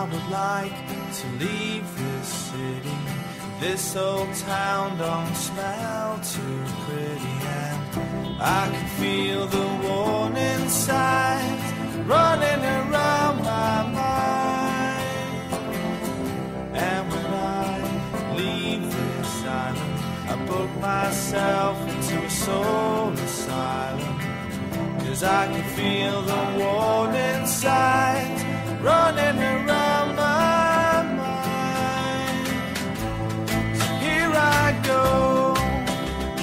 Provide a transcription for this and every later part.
I would like to leave this city. This old town don't smell too pretty, and I can feel the warning signs running around my mind. And when I leave this island, I book myself into a soul asylum, 'cause I can feel the warning signs running around my mind. So here I go,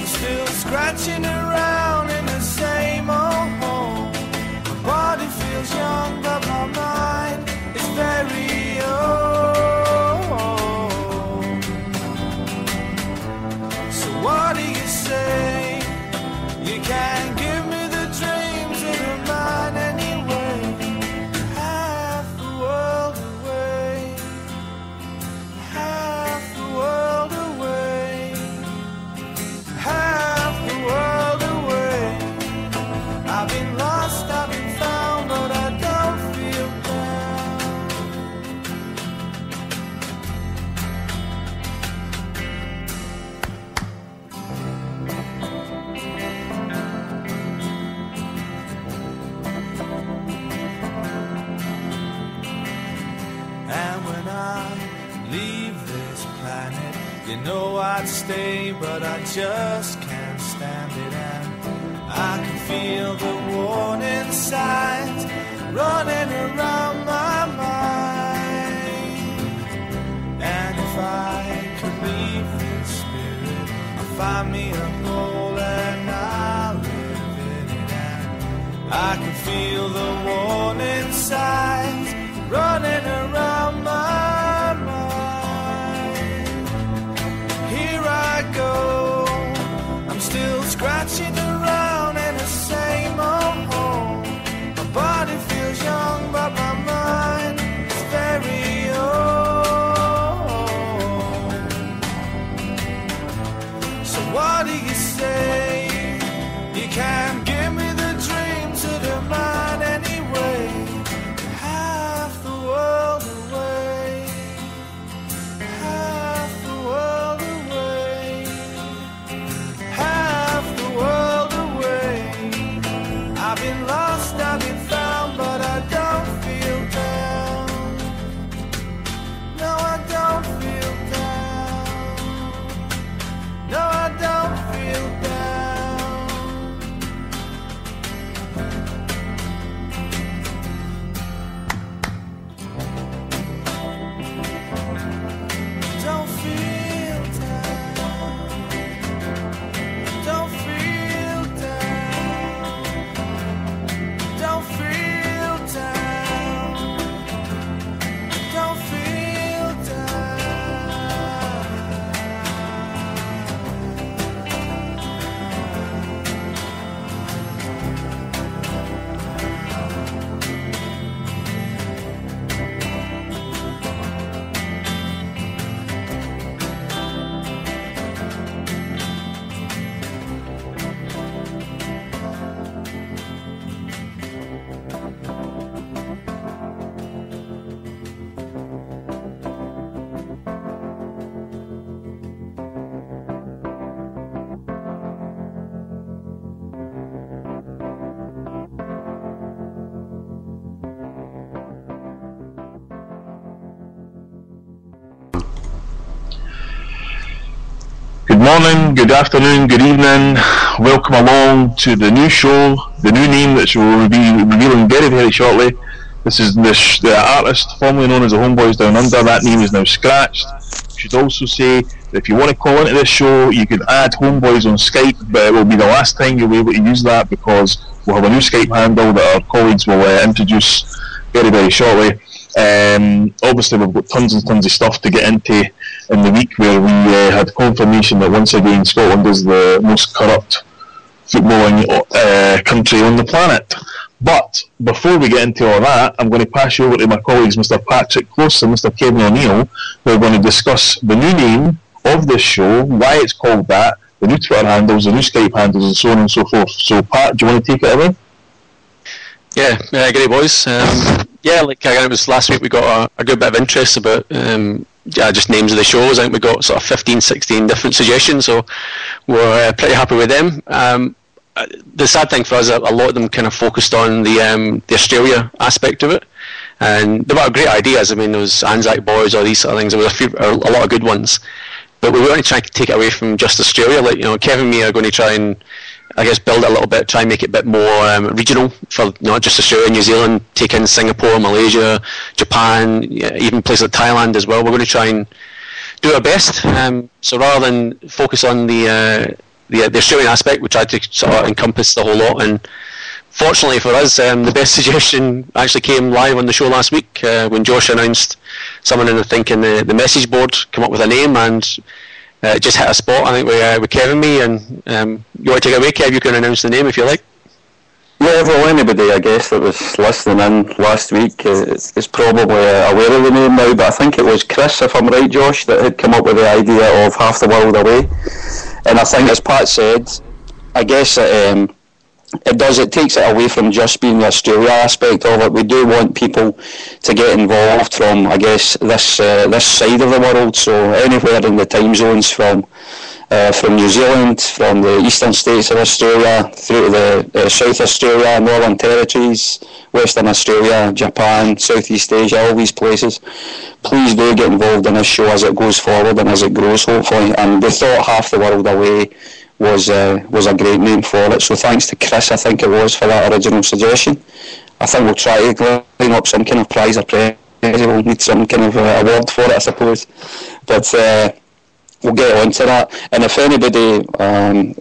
still scratching around in the same old hole. My body feels young, but my mind is very old. So what do you say? You can't give me the dreams that are mine anyway. Half the world away, half the world away, half the world away. I've been lost, I've been found, but I don't feel down. And when I leave this planet, you know I'd stay, but I just can't stand it. And I can feel the warning signs running around my mind. And if I could leave this spirit, I'll find me a hole and I'll live in it. And I can feel the warning signs running around my mind. Here I go, I'm still scratching around in the same old hole. My body feels young, but my mind is very old. So what do you say? You can't give me the dreams that are mine anyway. Half the world away, half the world away, half the world away. I've been lost, I've been found, but I don't feel down. No, I don't feel down. No, I don't feel down. Don't feel down. Don't feel down. Don't feel down. Don't feel Good morning, good afternoon, good evening. Welcome along to the new show, the new name that we'll be revealing very, very shortly. This is the artist formerly known as the Homeboys Down Under. That name is now scratched. I should also say that if you want to call into this show, you can add Homeboys on Skype, but it will be the last time you'll be able to use that because we'll have a new Skype handle that our colleagues will introduce very, very shortly. Obviously we've got tons and tons of stuff to get into in the week where we had confirmation that once again Scotland is the most corrupt footballing country on the planet. But before we get into all that, I'm going to pass you over to my colleagues Mr. Patrick Close and Mr. Kevin O'Neill, who are going to discuss the new name of this show, why it's called that, the new Twitter handles, the new Skype handles, and so on and so forth. So Pat, do you want to take it away? Yeah, great boys. Yeah, like again, it was last week we got a good bit of interest about just names of the shows. I think we got sort of 15, 16 different suggestions, so we're pretty happy with them. The sad thing for us, a lot of them kind of focused on the Australia aspect of it, and they were great ideas. I mean, there was Anzac Boys, all these sort of things. There was a lot of good ones, but we want to try to take it away from just Australia. Like, you know, Kevin and me are going to try and, I guess, build it a little bit, try and make it a bit more regional for not just Australia, New Zealand, take in Singapore, Malaysia, Japan, even places like Thailand as well. We're going to try and do our best. So rather than focus on the Australian aspect, we tried to sort of encompass the whole lot. And fortunately for us, the best suggestion actually came live on the show last week when Josh announced someone in the message board come up with a name, and it just hit a spot, I think, with Kevin and me. And you want to take it away, Kev? You can announce the name if you like. Yeah, well, anybody, I guess, that was listening in last week is probably aware of the name now, but I think it was Chris, if I'm right, Josh, that had come up with the idea of Half the World Away. And I think, as Pat said, I guess it takes it away from just being the Australia aspect of it. We do want people to get involved from, I guess, this side of the world, so anywhere in the time zones from New Zealand, from the eastern states of Australia, through to the South Australia, Northern Territories, Western Australia, Japan, Southeast Asia, all these places. Please do get involved in this show as it goes forward and as it grows, hopefully. And we thought Half the World Away was a great name for it. So thanks to Chris, I think it was, for that original suggestion. I think we'll try to line up some kind of prize or prize. We'll need some kind of award for it, I suppose. But we'll get on to that. And if anybody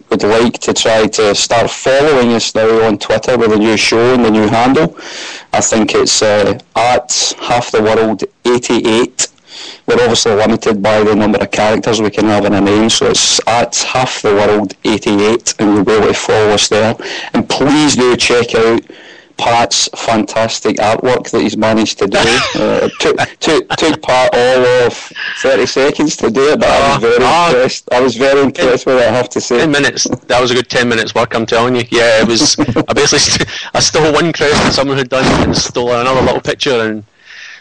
would like to try to start following us now on Twitter with a new show and the new handle, I think it's at Half the World 88. We're obviously limited by the number of characters we can have in a name, so it's at Half the World 88, and you'll be able to follow us there. And please do check out Pat's fantastic artwork that he's managed to do. It took Pat all of 30 seconds to do it, but I was very impressed. I was very impressed with it, I have to say. 10 minutes. That was a good 10 minutes work, I'm telling you. Yeah, it was. I stole one crest that someone had done and stole another little picture and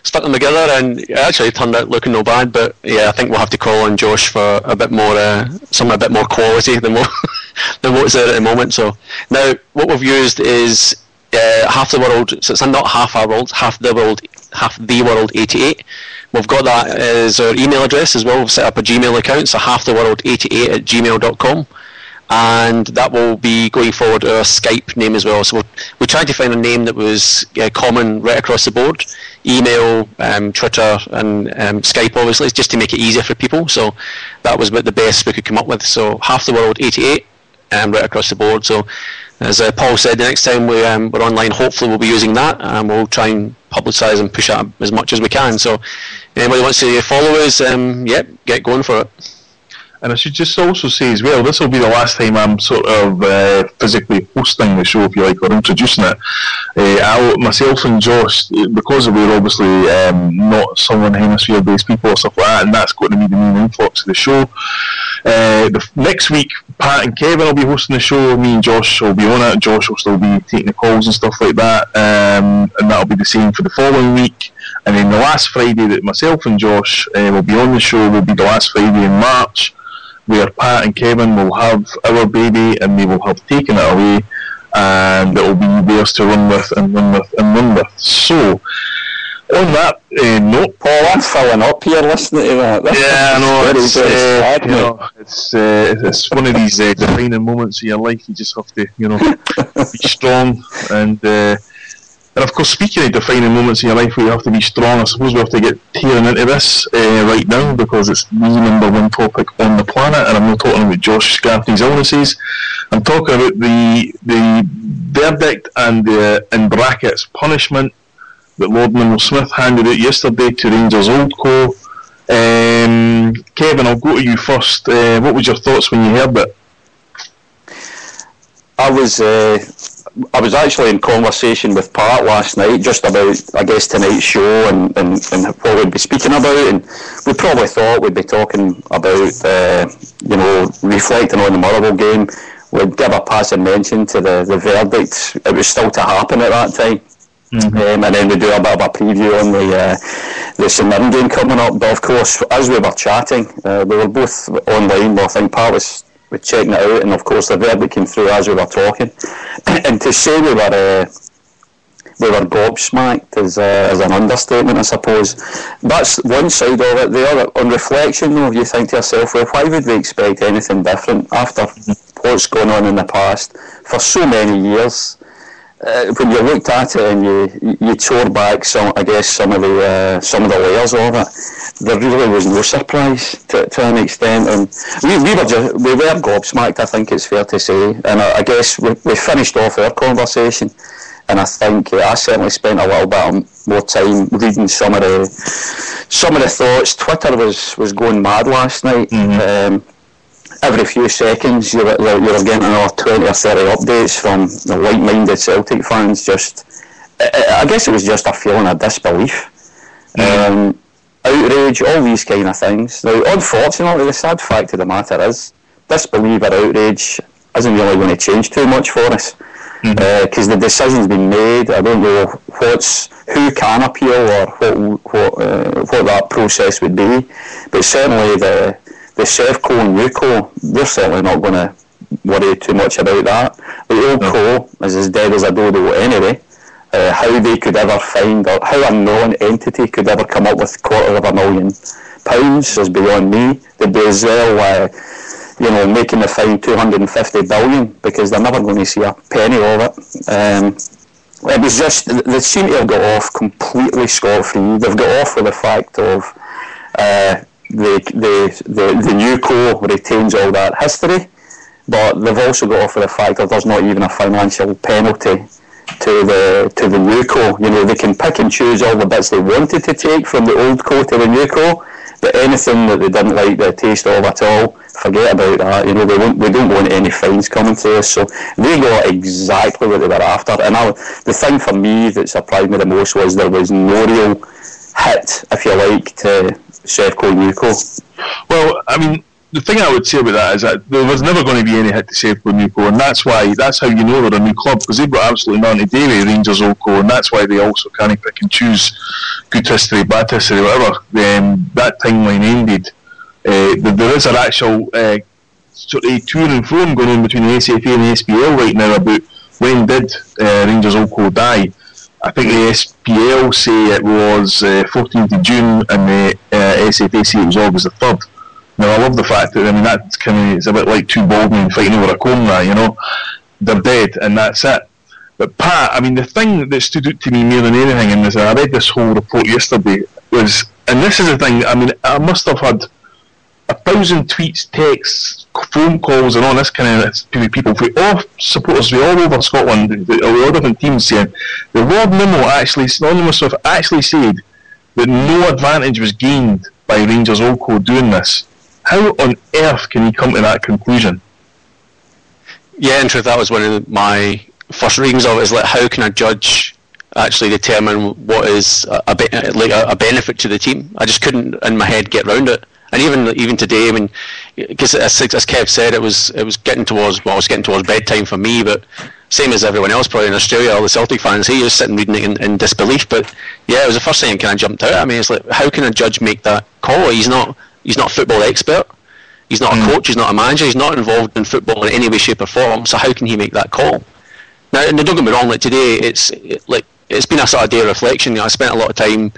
stuck them together, and it actually turned out looking no bad. But yeah, I think we'll have to call on Josh for a bit more, something a bit more quality than what's there at the moment. So now what we've used is Half the World. So it's not Half Our World, Half the World 88. We've got that as our email address as well. We've set up a Gmail account, so halftheworld88@gmail.com. And that will be going forward our Skype name as well. So we tried to find a name that was common right across the board. Email, Twitter, and Skype, obviously, just to make it easier for people. So that was about the best we could come up with. So Half the World 88, right across the board. So as Paul said, the next time we're online, hopefully we'll be using that, and we'll try and publicise and push it as much as we can. So anybody wants to follow us, get going for it. And I should just also say as well, this will be the last time I'm sort of physically hosting the show, if you like, or introducing it. Myself and Josh, because we're obviously not Southern Hemisphere-based people or stuff like that, and that's going to be the main influx of the show. Next week, Pat and Kevin will be hosting the show. Me and Josh will be on it. Josh will still be taking the calls and stuff like that, and that'll be the same for the following week. And then the last Friday that myself and Josh will be on the show will be the last Friday in March, where Pat and Kevin will have our baby and they will have taken it away, and it will be theirs to run with and run with and run with. So, on that note, Paul, I'm filling up here listening to that. Yeah, I know. It's one of these defining moments in your life. You just have to, be strong and of course, speaking of defining moments in your life where you have to be strong, I suppose we have to get tearing into this right now, because it's the number one topic on the planet, and I'm not talking about Josh Gaffney's illnesses. I'm talking about the verdict and the, in brackets, punishment that Lord Monroe Smith handed out yesterday to Rangers Old Co. Kevin, I'll go to you first. What was your thoughts when you heard it? I was actually in conversation with Pat last night just about, I guess, tonight's show and what we'd be speaking about, and we probably thought we'd be talking about, reflecting on the Motherwell game. We'd give a passing mention to the verdict. It was still to happen at that time. and then we do a bit of a preview on the St Mirren game coming up. But of course, as we were chatting, we were both online. Well, I think Pat was checking it out, and of course the verdict came through as we were talking. And to say we were gobsmacked is an understatement, I suppose. That's one side of it. The other, on reflection though, you think to yourself, well, why would we expect anything different after what's gone on in the past for so many years? When you looked at it and you tore back some of the layers of it, there really was no surprise to an extent, and we were gobsmacked, I think it's fair to say. And I guess we finished off our conversation, and I think I certainly spent a little bit more time reading some of the thoughts. Twitter was going mad last night. Every few seconds you were getting another 20 or 30 updates from the like-minded Celtic fans. I guess it was just a feeling of disbelief, outrage, all these kind of things. Now, unfortunately, the sad fact of the matter is, disbelief or outrage isn't really going to change too much for us, because the decision's been made. I don't know who can appeal or what that process would be, but certainly the Sevco and Newco, they're certainly not going to worry too much about that. The old Co is as dead as a dodo anyway. How they could ever find, or how a non-entity could ever come up with £250,000 is beyond me. The Brazil, making the fine 250 billion because they're never going to see a penny of it. It was just, they seem to have got off completely scot-free. They've got off with the fact of the new co retains all that history, but they've also got off with the fact that there's not even a financial penalty to the new co. They can pick and choose all the bits they wanted to take from the old co to the new co, but anything that they didn't like the taste of at all, forget about that. We don't want any fines coming to us, so they got exactly what they were after. And the thing for me that surprised me the most was there was no real hit, if you like, to Sevco Newco. Well, I mean, the thing I would say about that is that there was never going to be any hit to Sevco Newco, and that's how you know they're a new club, because they've got absolutely nothing to do with Rangers Old Co, and that's why they also can't pick and choose good history, bad history, whatever. That timeline ended. There is an actual sort of to and fro going on between the SFA and the SPL right now about when did Rangers Old Co die. I think the SPL say it was 14th of June and the SFA say it was August the 3rd. Now, I love the fact that, that's it's a bit like two bald men fighting over a comb now, They're dead and that's it. But Pat, the thing that stood out to me more than anything in this, and I read this whole report yesterday, was, and this is the thing, I must have had 1,000 tweets, texts, phone calls and all this kind of people, all supporters all over Scotland, all different teams, saying the Lord Nimmo actually said that no advantage was gained by Rangers Old Co doing this. How on earth can he come to that conclusion? Yeah, in truth, that was one of my first readings of it, is like, how can a judge actually determine what is a benefit to the team? I just couldn't in my head get around it. And even today, because as Kev said, it was getting towards bedtime for me, but same as everyone else probably in Australia, all the Celtic fans, he was sitting reading it in disbelief. But yeah, it was the first thing that kind of jumped out. It's like, how can a judge make that call? He's not a football expert. He's not a coach. He's not a manager. He's not involved in football in any way, shape, or form. So how can he make that call? Now, and don't get me wrong. Like today, it's been a sort of day of reflection. I spent a lot of time.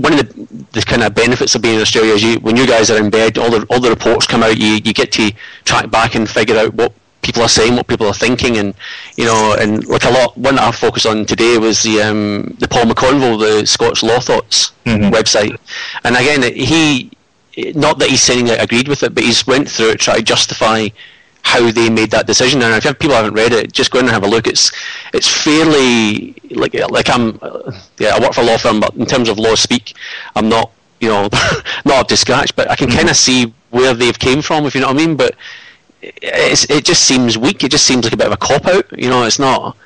One of the kind of benefits of being in Australia is when you guys are in bed, all the reports come out. You get to track back and figure out what people are saying, what people are thinking, and and like one that I focused on today was the Paul McConville, the Scots Law Thoughts website. And again, he, not that he's saying that I agreed with it, but he's went through it, try to justify how they made that decision. And if people haven't read it, just go in and have a look. It's fairly like I work for a law firm, but in terms of law speak, I'm not not up to scratch. But I can kind of see where they've came from, if you know what I mean. But it just seems weak. It just seems like a bit of a cop out. It's not.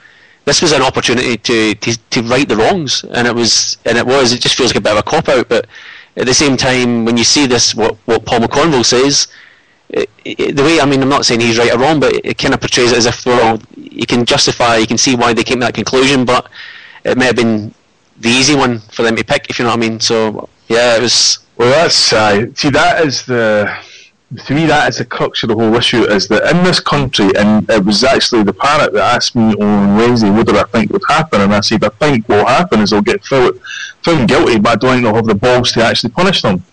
This was an opportunity to right the wrongs, and it just feels like a bit of a cop out. But at the same time, when you see this, what Paul McConville says. The way, I'm not saying he's right or wrong, but it kind of portrays it as if, you can justify, you can see why they came to that conclusion, but it may have been the easy one for them to pick, if you know what I mean. So yeah, it was. Well, that's see, that is to me, that is the crux of the whole issue, is that in this country, and it was actually the parrot that asked me on Wednesday what did I think would happen, and I said I think what will happen is they'll get found guilty, but I don't think they'll have the balls to actually punish them.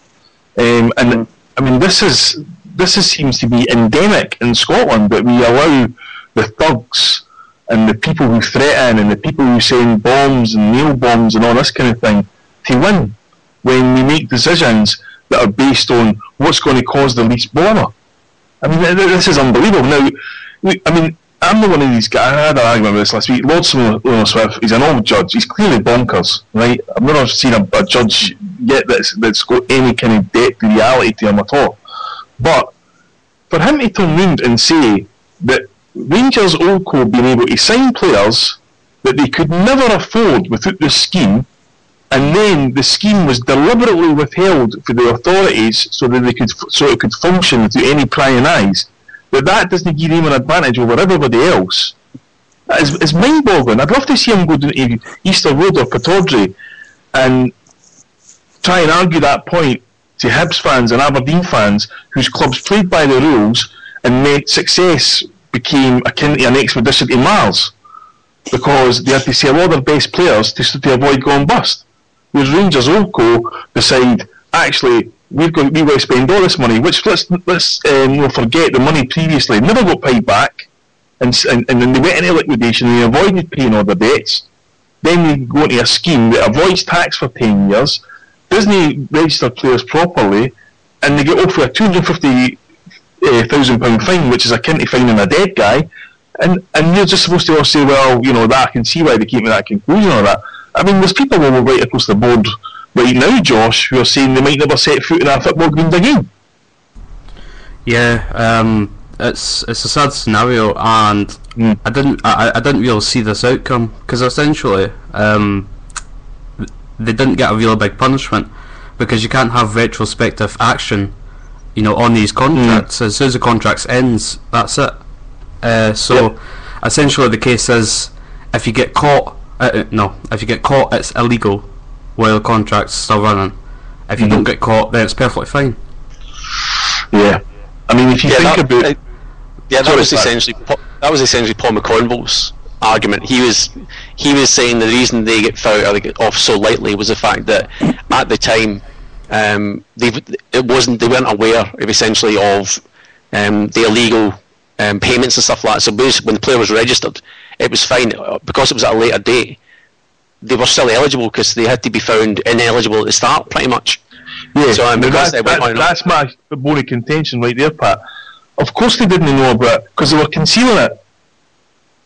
And I mean, this seems to be endemic in Scotland, that we allow the thugs and the people who threaten and the people who send bombs and nail bombs and all this kind of thing to win, when we make decisions that are based on what's going to cause the least bother. I mean, this is unbelievable. Now, I mean, I'm not one of these guys. I had an argument with this last week. Lord Swift, he's an old judge. He's clearly bonkers, right? I've never seen a judge yet that's got any kind of depth to reality to him at all. But for him to turn round and say that Rangers Old Co being able to sign players that they could never afford without this scheme, and then the scheme was deliberately withheld for the authorities so that it could function without any prying eyes, that doesn't give him an advantage over everybody else. That is mind-boggling. I'd love to see him go to Easter Road or Pittodrie and try and argue that point to Hibs fans and Aberdeen fans whose clubs played by the rules and made success became akin to an expedition to Mars, because they had to sell all their best players to avoid going bust. Whereas Rangers Old Co decide, actually, we've got to spend all this money, which let's we'll forget the money previously never got paid back, and then they went into liquidation and they avoided paying all their debts. Then they go into a scheme that avoids tax for 10 years, doesn't register players properly, and they get off with a £250,000 fine, which is akin to fining a dead guy, and you're just supposed to all say, well, you know, that I can see why they came to that conclusion or that. I mean, there's people all right across the board right now, Josh, who are saying they might never set foot in a football ground again. Yeah, it's a sad scenario, and I didn't really see this outcome, because essentially they didn't get a really big punishment, because you can't have retrospective action, you know, on these contracts. As soon as the contract ends, that's it. Essentially the case is, if you get caught, it's illegal while the contract's still running. If you don't get caught, then it's perfectly fine. Yeah, I mean, if you think about it, that was essentially Paul McConville's argument. He was saying the reason they get fouled or they get off so lightly was the fact that at the time they weren't aware of essentially of the illegal payments and stuff like that. So basically, when the player was registered, it was fine, because it was at a later date. They were still eligible because they had to be found ineligible at the start, pretty much. Yeah, so that's my bone of contention right there, Pat. Of course they didn't know about it, because they were concealing it.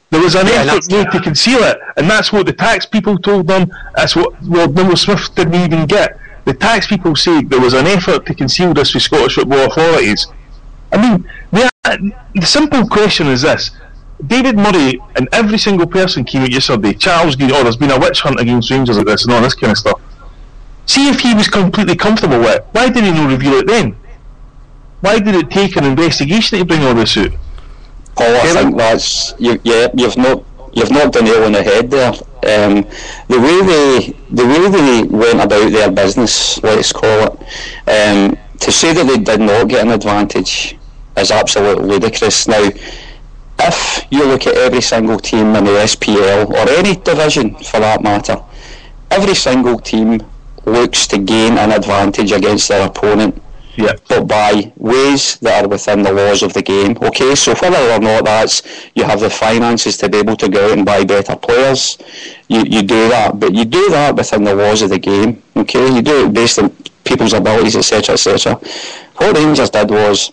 There was an effort made to conceal it, and that's what the tax people told them. That's what Lord Smith didn't even get. The tax people said there was an effort to conceal this with Scottish football authorities. I mean, the simple question is this: David Murray and every single person came out yesterday, Charles Green, there's been a witch hunt against Rangers like this and all this kind of stuff. See if he was completely comfortable with it. Why did he not reveal it then? Why did it take an investigation to bring all this out? Paul, I think that's you've knocked the nail on the head there. The way they went about their business, let's call it, to say that they did not get an advantage is absolutely ludicrous. Now, if you look at every single team in the SPL, or any division for that matter, every single team looks to gain an advantage against their opponent, but by ways that are within the laws of the game. Okay, so whether or not that's you have the finances to be able to go out and buy better players, you do that, but you do that within the laws of the game. Okay, you do it based on people's abilities, etc., etc. What Rangers did was,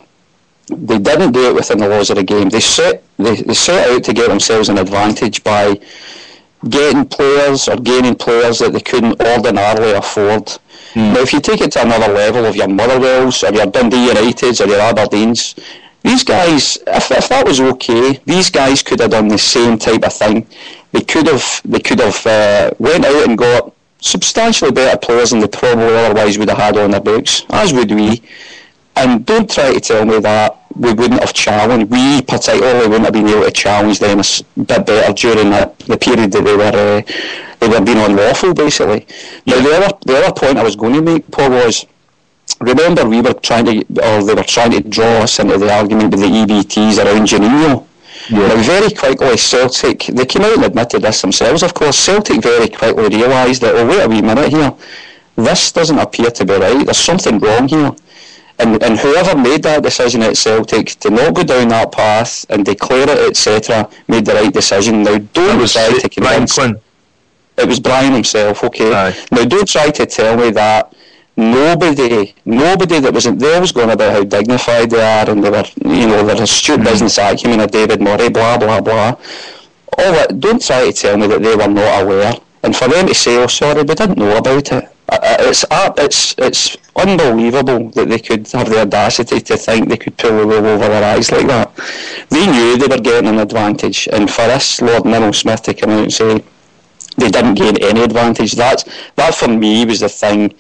they didn't do it within the laws of the game. They set out to get themselves an advantage by getting players or gaining players that they couldn't ordinarily afford. Now, if you take it to another level of your Motherwells or your Dundee Uniteds or your Aberdeens, these guys, if that was okay, these guys could have done the same type of thing. They could have went out and got substantially better players than they probably otherwise would have had on their books, as would we. And don't try to tell me that we wouldn't have challenged. We particularly wouldn't have been able to challenge them a bit better during the period that they were being unlawful, basically. Now, the other point I was going to make, Paul, was, remember they were trying to draw us into the argument with the EBTs around Janino. Yeah. Now, very quickly, Celtic, they came out and admitted this themselves, of course. Celtic very quickly realised that, oh, wait a wee minute here, this doesn't appear to be right, there's something wrong here. And whoever made that decision at Celtic to not go down that path and declare it, etc., made the right decision. Now, don't try to convince... It was Brian himself, okay. Aye. Now, don't try to tell me that nobody that wasn't there was going about how dignified they are, and they were, their astute business acumen of David Murray, blah, blah, blah. All that, don't try to tell me that they were not aware. And for them to say, oh, sorry, we didn't know about it. It's unbelievable that they could have the audacity to think they could pull the wool over their eyes like that. They knew they were getting an advantage, and for this Lord Minnow Smith to come out and say they didn't gain any advantage, that for me was the thing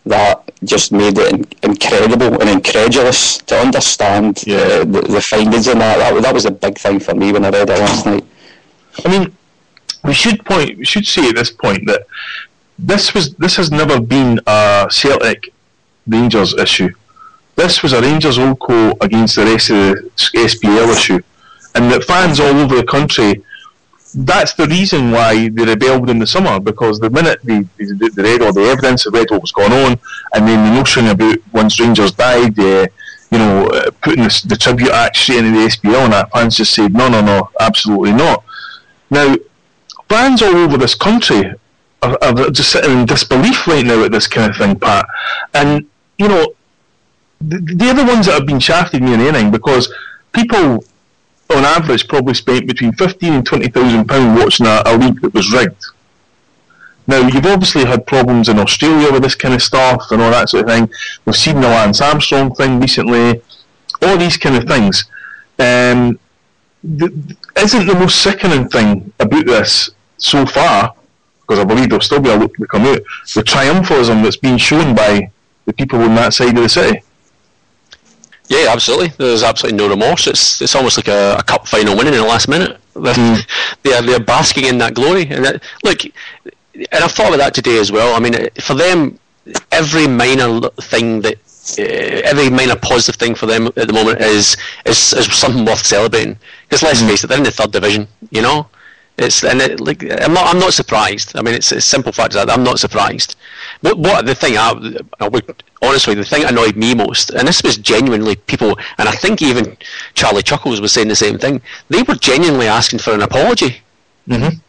that just made it incredible and incredulous to understand the findings in that. That was a big thing for me when I read it last night. I mean, we should say at this point that this has never been a Celtic Rangers issue. This was a Rangers Oldco against the rest of the SPL issue, and that fans all over the country, that's the reason why they rebelled in the summer, because the minute they read all the evidence, they read what was going on, and then the notion about once Rangers died, putting the tribute act straight into the SPL and that, fans just said no, absolutely not. Now, fans all over this country are just sitting in disbelief right now at this kind of thing, Pat. And, they're the ones that have been shafted me in anything, because people, on average, probably spent between £15,000 and £20,000 watching a league that was rigged. Now, you've obviously had problems in Australia with this kind of stuff and all that sort of thing. We've seen the Lance Armstrong thing recently. All these kind of things. Isn't the most sickening thing about this so far, because I believe there'll still be a look to come out, the triumphalism that's being shown by the people on that side of the city? Yeah, absolutely. There's absolutely no remorse. It's almost like a cup final winning in the last minute. They're basking in that glory. And and I've thought about that today as well. I mean, for them, every minor positive thing for them at the moment is something worth celebrating. Because let's face it, they're in the third division. I'm not surprised. I mean, it's a simple fact that I'm not surprised. What the thing? Honestly, the thing that annoyed me most, and this was genuinely people, and I think even Charlie Chuckles was saying the same thing. They were genuinely asking for an apology. Mm-hmm.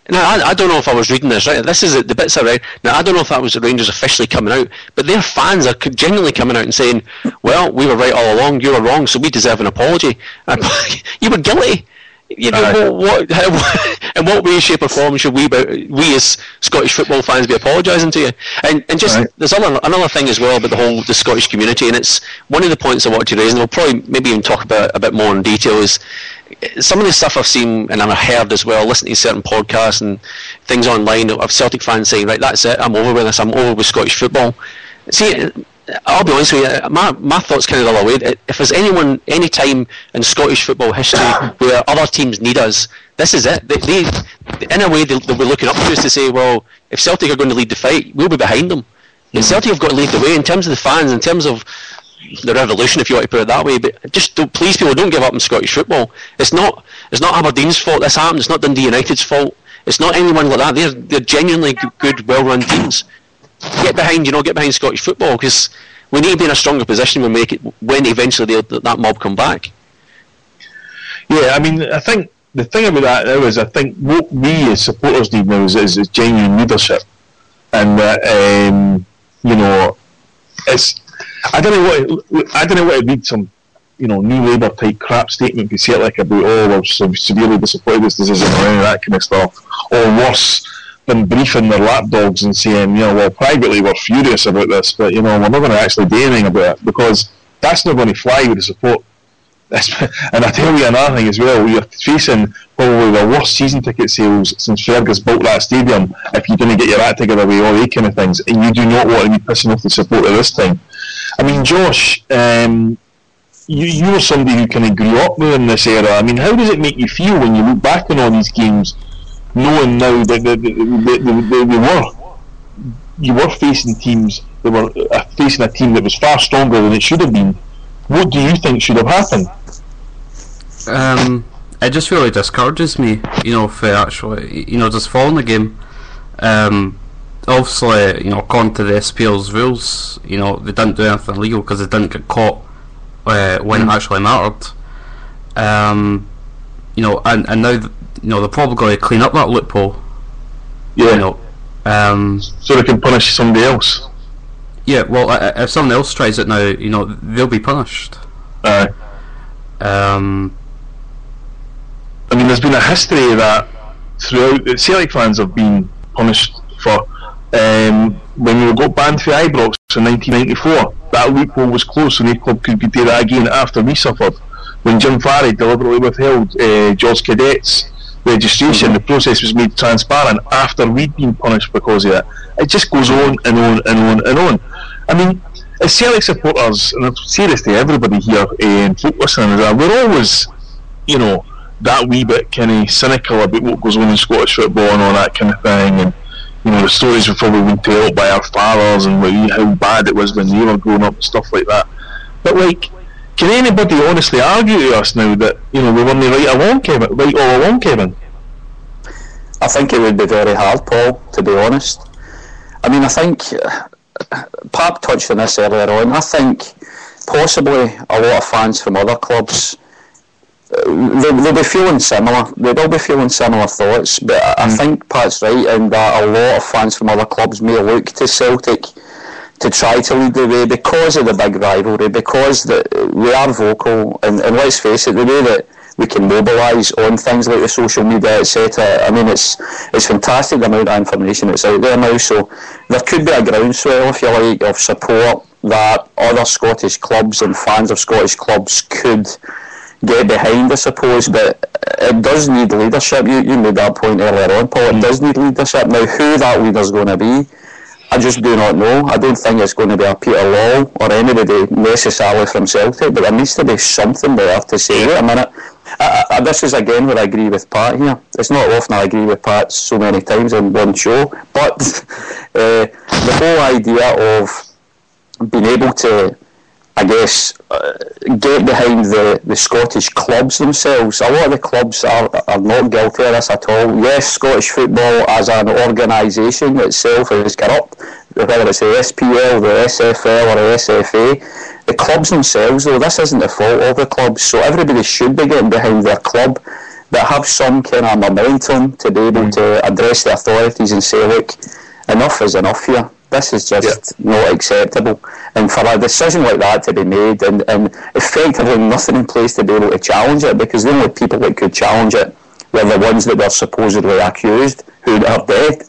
Now, I don't know if I was reading this right. This is the bits around. Now, I don't know if that was the Rangers officially coming out, but their fans are genuinely coming out and saying, "Well, we were right all along. You were wrong, so we deserve an apology." You were guilty. In what way, shape or form should we as Scottish football fans be apologising to you? And just right. There's another thing as well about the Scottish community, and it's one of the points I wanted to raise, and we'll probably maybe even talk about a bit more in detail, is some of the stuff I've seen and I've heard as well, listening to certain podcasts and things online of Celtic fans saying, right, that's it, I'm over with this, I'm over with Scottish football. See, I'll be honest with you, my thoughts kind of the other way. If there's any time in Scottish football history where other teams need us, this is it. They in a way, they'll be looking up to us to say, well, if Celtic are going to lead the fight, we'll be behind them. And Celtic have got to lead the way in terms of the fans, in terms of the revolution, if you want to put it that way. But just please, people, don't give up on Scottish football. It's not Aberdeen's fault this happened. It's not Dundee United's fault. It's not anyone like that. They're genuinely good, well-run teams. Get behind Scottish football, because we need to be in a stronger position when eventually that mob come back. Yeah, I mean, I think the thing about that now is, I think what we as supporters need now is genuine leadership, and it's I don't know what it read some New Labour type crap statement be Celtic about we're severely disappointed with this decision or any of that kind of stuff, or worse than briefing their lapdogs and saying, well, privately we're furious about this, but we're not going to actually do anything about it, because that's not going to fly with the support. And I tell you another thing as well, you're facing probably the worst season ticket sales since Fergus built that stadium if you're going to get your act together with all these kind of things, and you do not want to be pissing off the supporter this time. I mean, Josh, you were somebody who kind of grew up within this era. I mean, how does it make you feel when you look back on all these games knowing now that you were facing teams that were facing a team that was far stronger than it should have been. What do you think should have happened? It just really discourages me, for actually, just following the game. Obviously, according to the SPL's rules, they didn't do anything illegal because they didn't get caught when it actually mattered. And now, they're probably going to clean up that loophole. Yeah. So they can punish somebody else. Yeah. Well, if someone else tries it now, they'll be punished. Aye. I mean, there's been a history of that throughout. Celtic fans have been punished for when we got banned for Ibrox in 1994. That loophole was closed, so no club could do that again after we suffered. When Jim Farry deliberately withheld George Cadet's registration, the process was made transparent after we'd been punished because of it. It just goes on and on and on and on. I mean, as Celtic supporters, and I say this to everybody here and folk listening, we're always, that wee bit kind of cynical about what goes on in Scottish football and all that kind of thing, and the stories we've probably been told by our fathers and how bad it was when they were growing up and stuff like that. But can anybody honestly argue to us now that we weren't right all along, Kevin? I think it would be very hard, Paul, to be honest. I mean, I think Pap touched on this earlier on. I think possibly a lot of fans from other clubs, they'll be feeling similar. They'll all be feeling similar thoughts. But I think Pat's right in that a lot of fans from other clubs may look to Celtic to try to lead the way because of the big rivalry, because we are vocal, and let's face it, the way that we can mobilise on things like the social media, etc. I mean, it's fantastic the amount of information that's out there now, so there could be a groundswell, if you like, of support that other Scottish clubs and fans of Scottish clubs could get behind, I suppose, but it does need leadership. You made that point earlier on, Paul. It does need leadership. Now, who that leader's going to be, I just do not know. I don't think it's going to be a Peter Law or anybody necessarily from Celtic, but there needs to be something there to say, wait a minute. This is again where I agree with Pat here. It's not often I agree with Pat so many times on one show, but the whole idea of being able to, I guess, get behind the Scottish clubs themselves. A lot of the clubs are not guilty of this at all. Yes, Scottish football as an organisation itself is corrupt, whether it's the SPL, the SFL or the SFA. The clubs themselves, though, this isn't the fault of the clubs, so everybody should be getting behind their club, but have some kind of momentum to be able to address the authorities and say, look, enough is enough here. This is just not acceptable. And for a decision like that to be made and effectively nothing in place to be able to challenge it, because the only people that could challenge it were the ones that were supposedly accused, who are dead.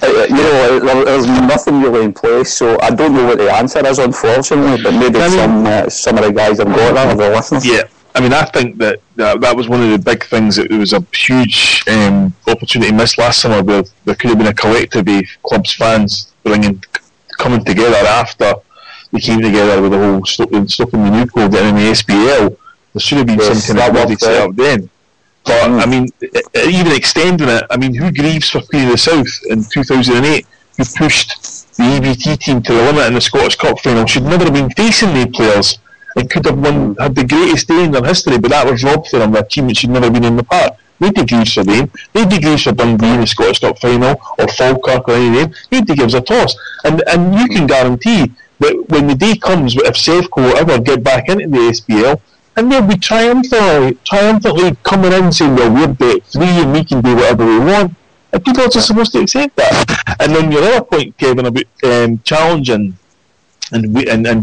There's nothing really in place, so I don't know what the answer is, unfortunately, but maybe some of the guys have got that, or the listeners. Yeah. I mean, I think that was one of the big things. That there was a huge opportunity missed last summer where there could have been a collective of clubs, fans coming together after they came together with the whole stopping the new code and in the SPL. There should have been some kind of body set up then. But I mean, even extending it, I mean, who grieves for Queen of the South in 2008, who pushed the EBT team to the limit in the Scottish Cup final, should never have been facing the players and could have had the greatest day in their history, but that was robbed for them, a team that should never have been in the park. Nobody grieves for them. Nobody grieves for Dundee in the Scottish Cup final, or Falkirk or any of them. Nobody gives a toss. And you can guarantee that when the day comes, if Sevco ever get back into the SPL, and they'll be triumphantly coming in saying, well, we're debt free and we can do whatever we want. And people are just supposed to accept that. And then your other point, Kevin, about challenging and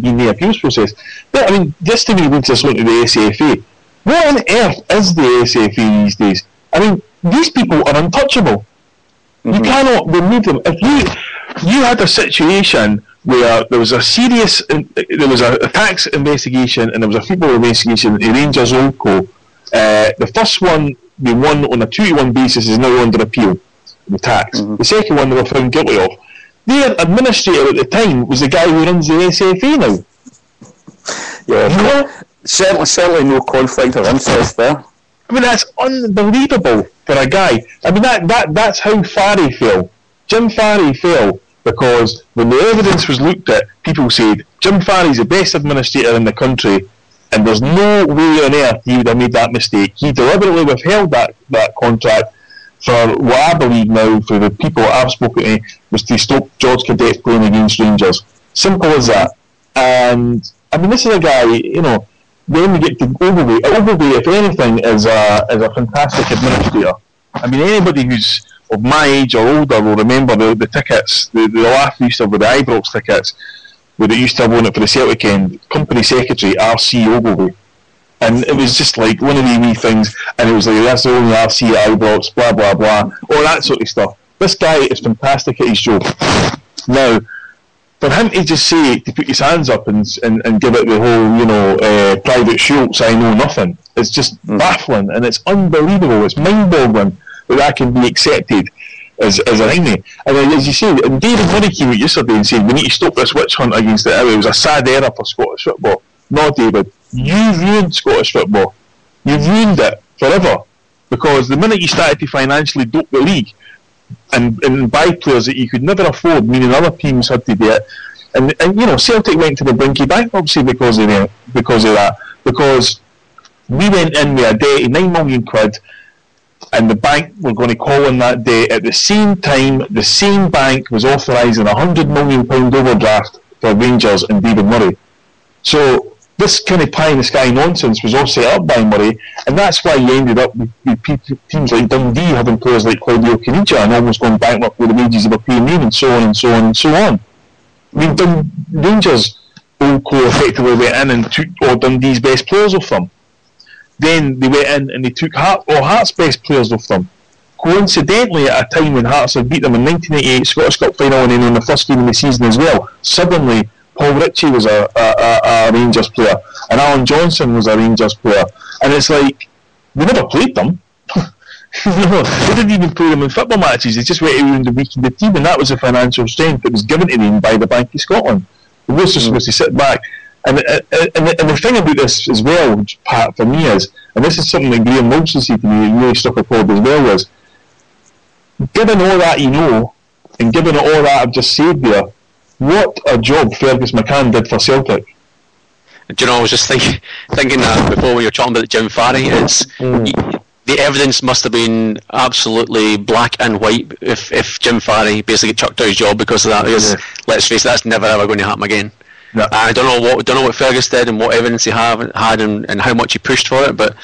being the appeals process. But, I mean, this to me leads us on to the SFA. What on earth is the SFA these days? I mean, these people are untouchable. You cannot remove them. If you had a situation where there was a tax investigation and there was a football investigation at the Rangers Oldco. The first one they won on a 2-1 basis is now under appeal, the tax. The second one they were found guilty of. Their administrator at the time was the guy who runs the SFA now. Yeah, certainly no conflict of interest there. I mean, that's unbelievable for a guy. I mean, that's how Farry fell. Jim Farry fell because when the evidence was looked at, people said, Jim Farry's the best administrator in the country, and there's no way on earth he would have made that mistake. He deliberately withheld that contract for what I believe now, for the people I've spoken to, was to stop George Cadette playing against Rangers. Simple as that. And, I mean, this is a guy, you know, then we get to Ogilvie. Ogilvie, if anything, is a fantastic administrator. I mean, anybody who's of my age or older will remember the tickets, the laugh we used to have with the Ibrox tickets, where they used to have on it for the Celtic end, Company Secretary, RC Ogilvie. And it was just like one of the wee things, and it was like, that's the only RC at Ibrox, blah, blah, blah, all that sort of stuff. This guy is fantastic at his job. Now, for him to just say, to put his hands up and give it the whole, you know, Private Schultz, I know nothing, it's just baffling, and it's unbelievable, it's mind-boggling that can be accepted as a thing. And as you say, and David Murray came out yesterday and said, we need to stop this witch hunt against it. It was a sad era for Scottish football. No, David, you ruined Scottish football. You ruined it forever. Because the minute you started to financially dope the league and buy players that you could never afford, meaning other teams had to do it, and you know, Celtic went to the brink of bankruptcy because of that. Because we went in with a debt of £9 million, and the bank were going to call on that debt. At the same time, the same bank was authorising a £100 million overdraft for Rangers and David Murray. So this kind of pie-in-the-sky nonsense was all set up by Murray, and that's why you ended up with teams like Dundee having players like Claudio Caniggia and almost going bankrupt with the wages they were paying him, and so on and so on and so on. I mean, Rangers old co effectively went in and took all Dundee's best players off them. Then they went in and they took Hearts' best players off them. Coincidentally, at a time when Hearts had beat them in 1988 Scottish Cup final and then in the first game of the season as well, suddenly Paul Ritchie was a Rangers player, and Alan Johnson was a Rangers player, and it's like, they never played them. No, they didn't even play them in football matches, they just went around the week in the team, and that was the financial strength that was given to them by the Bank of Scotland. They were just supposed to sit back. And the thing about this as well, Pat, for me is, and this is something that Graham Wilson said to me, really struck a chord as well, is, given all that you know, and given all that I've just said there, what a job Fergus McCann did for Celtic. Do you know, I was just thinking that before when you were talking about Jim Farry, it's the evidence must have been absolutely black and white if Jim Farry basically chucked out his job because of that. Because let's face it, that's never ever going to happen again. No. I don't know what Fergus did and what evidence he had and how much he pushed for it, but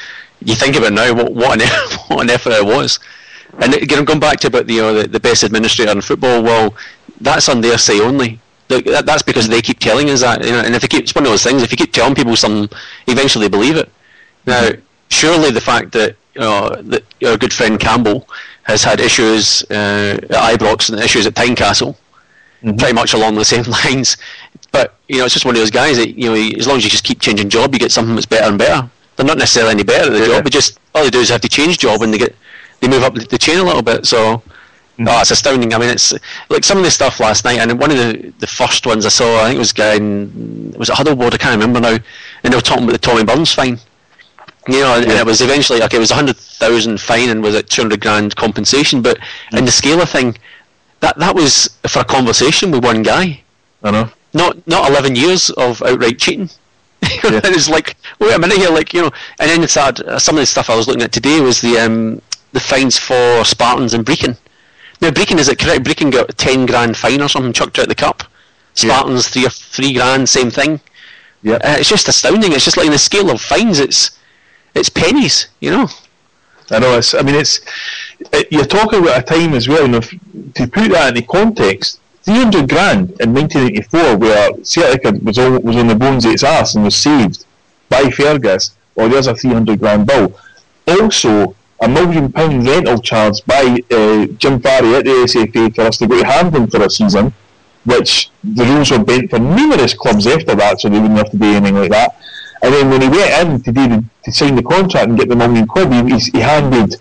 you think about it now, what an effort it was. And again, going back to about the best administrator in football, well, that's on their say only. That's because they keep telling us that, and it's one of those things. If you keep telling people something, eventually they believe it. Now, surely the fact that that our good friend Campbell has had issues at Ibrox and issues at Tynecastle, pretty much along the same lines. But it's just one of those guys that as long as you just keep changing job, you get something that's better and better. They're not necessarily any better at the job, but just all they do is have to change job and they move up the chain a little bit. So. It's astounding. I mean, it's like some of the stuff last night, and one of the first ones I saw, I think it was at Huddleboard, I can't remember now, and they were talking about the Tommy Burns fine. And it was eventually, it was 100,000 fine and was at 200 grand compensation, but in the scale of thing, that was for a conversation with one guy. I know. Not 11 years of outright cheating. And it's like, wait a minute here, and then it's some of the stuff I was looking at today was the fines for Spartans and Brecon. Now, Brecon, is it correct? Brecon got a 10 grand fine or something chucked out the cup. Spartans, 3 grand, same thing. Yeah. It's just astounding. It's just like in the scale of fines, it's pennies, I know. You're talking about a time as well, to put that into context, 300 grand in 1984, where Celtic was on the bones of its arse and was saved by Fergus, or there's a 300 grand bill. Also, £1 million rental charge by Jim Farry at the SFA for us to go to Hampden for a season, which the rules were bent for numerous clubs after that, so they wouldn't have to do anything like that. And then when he went in to sign the contract and get the £1 million, he handed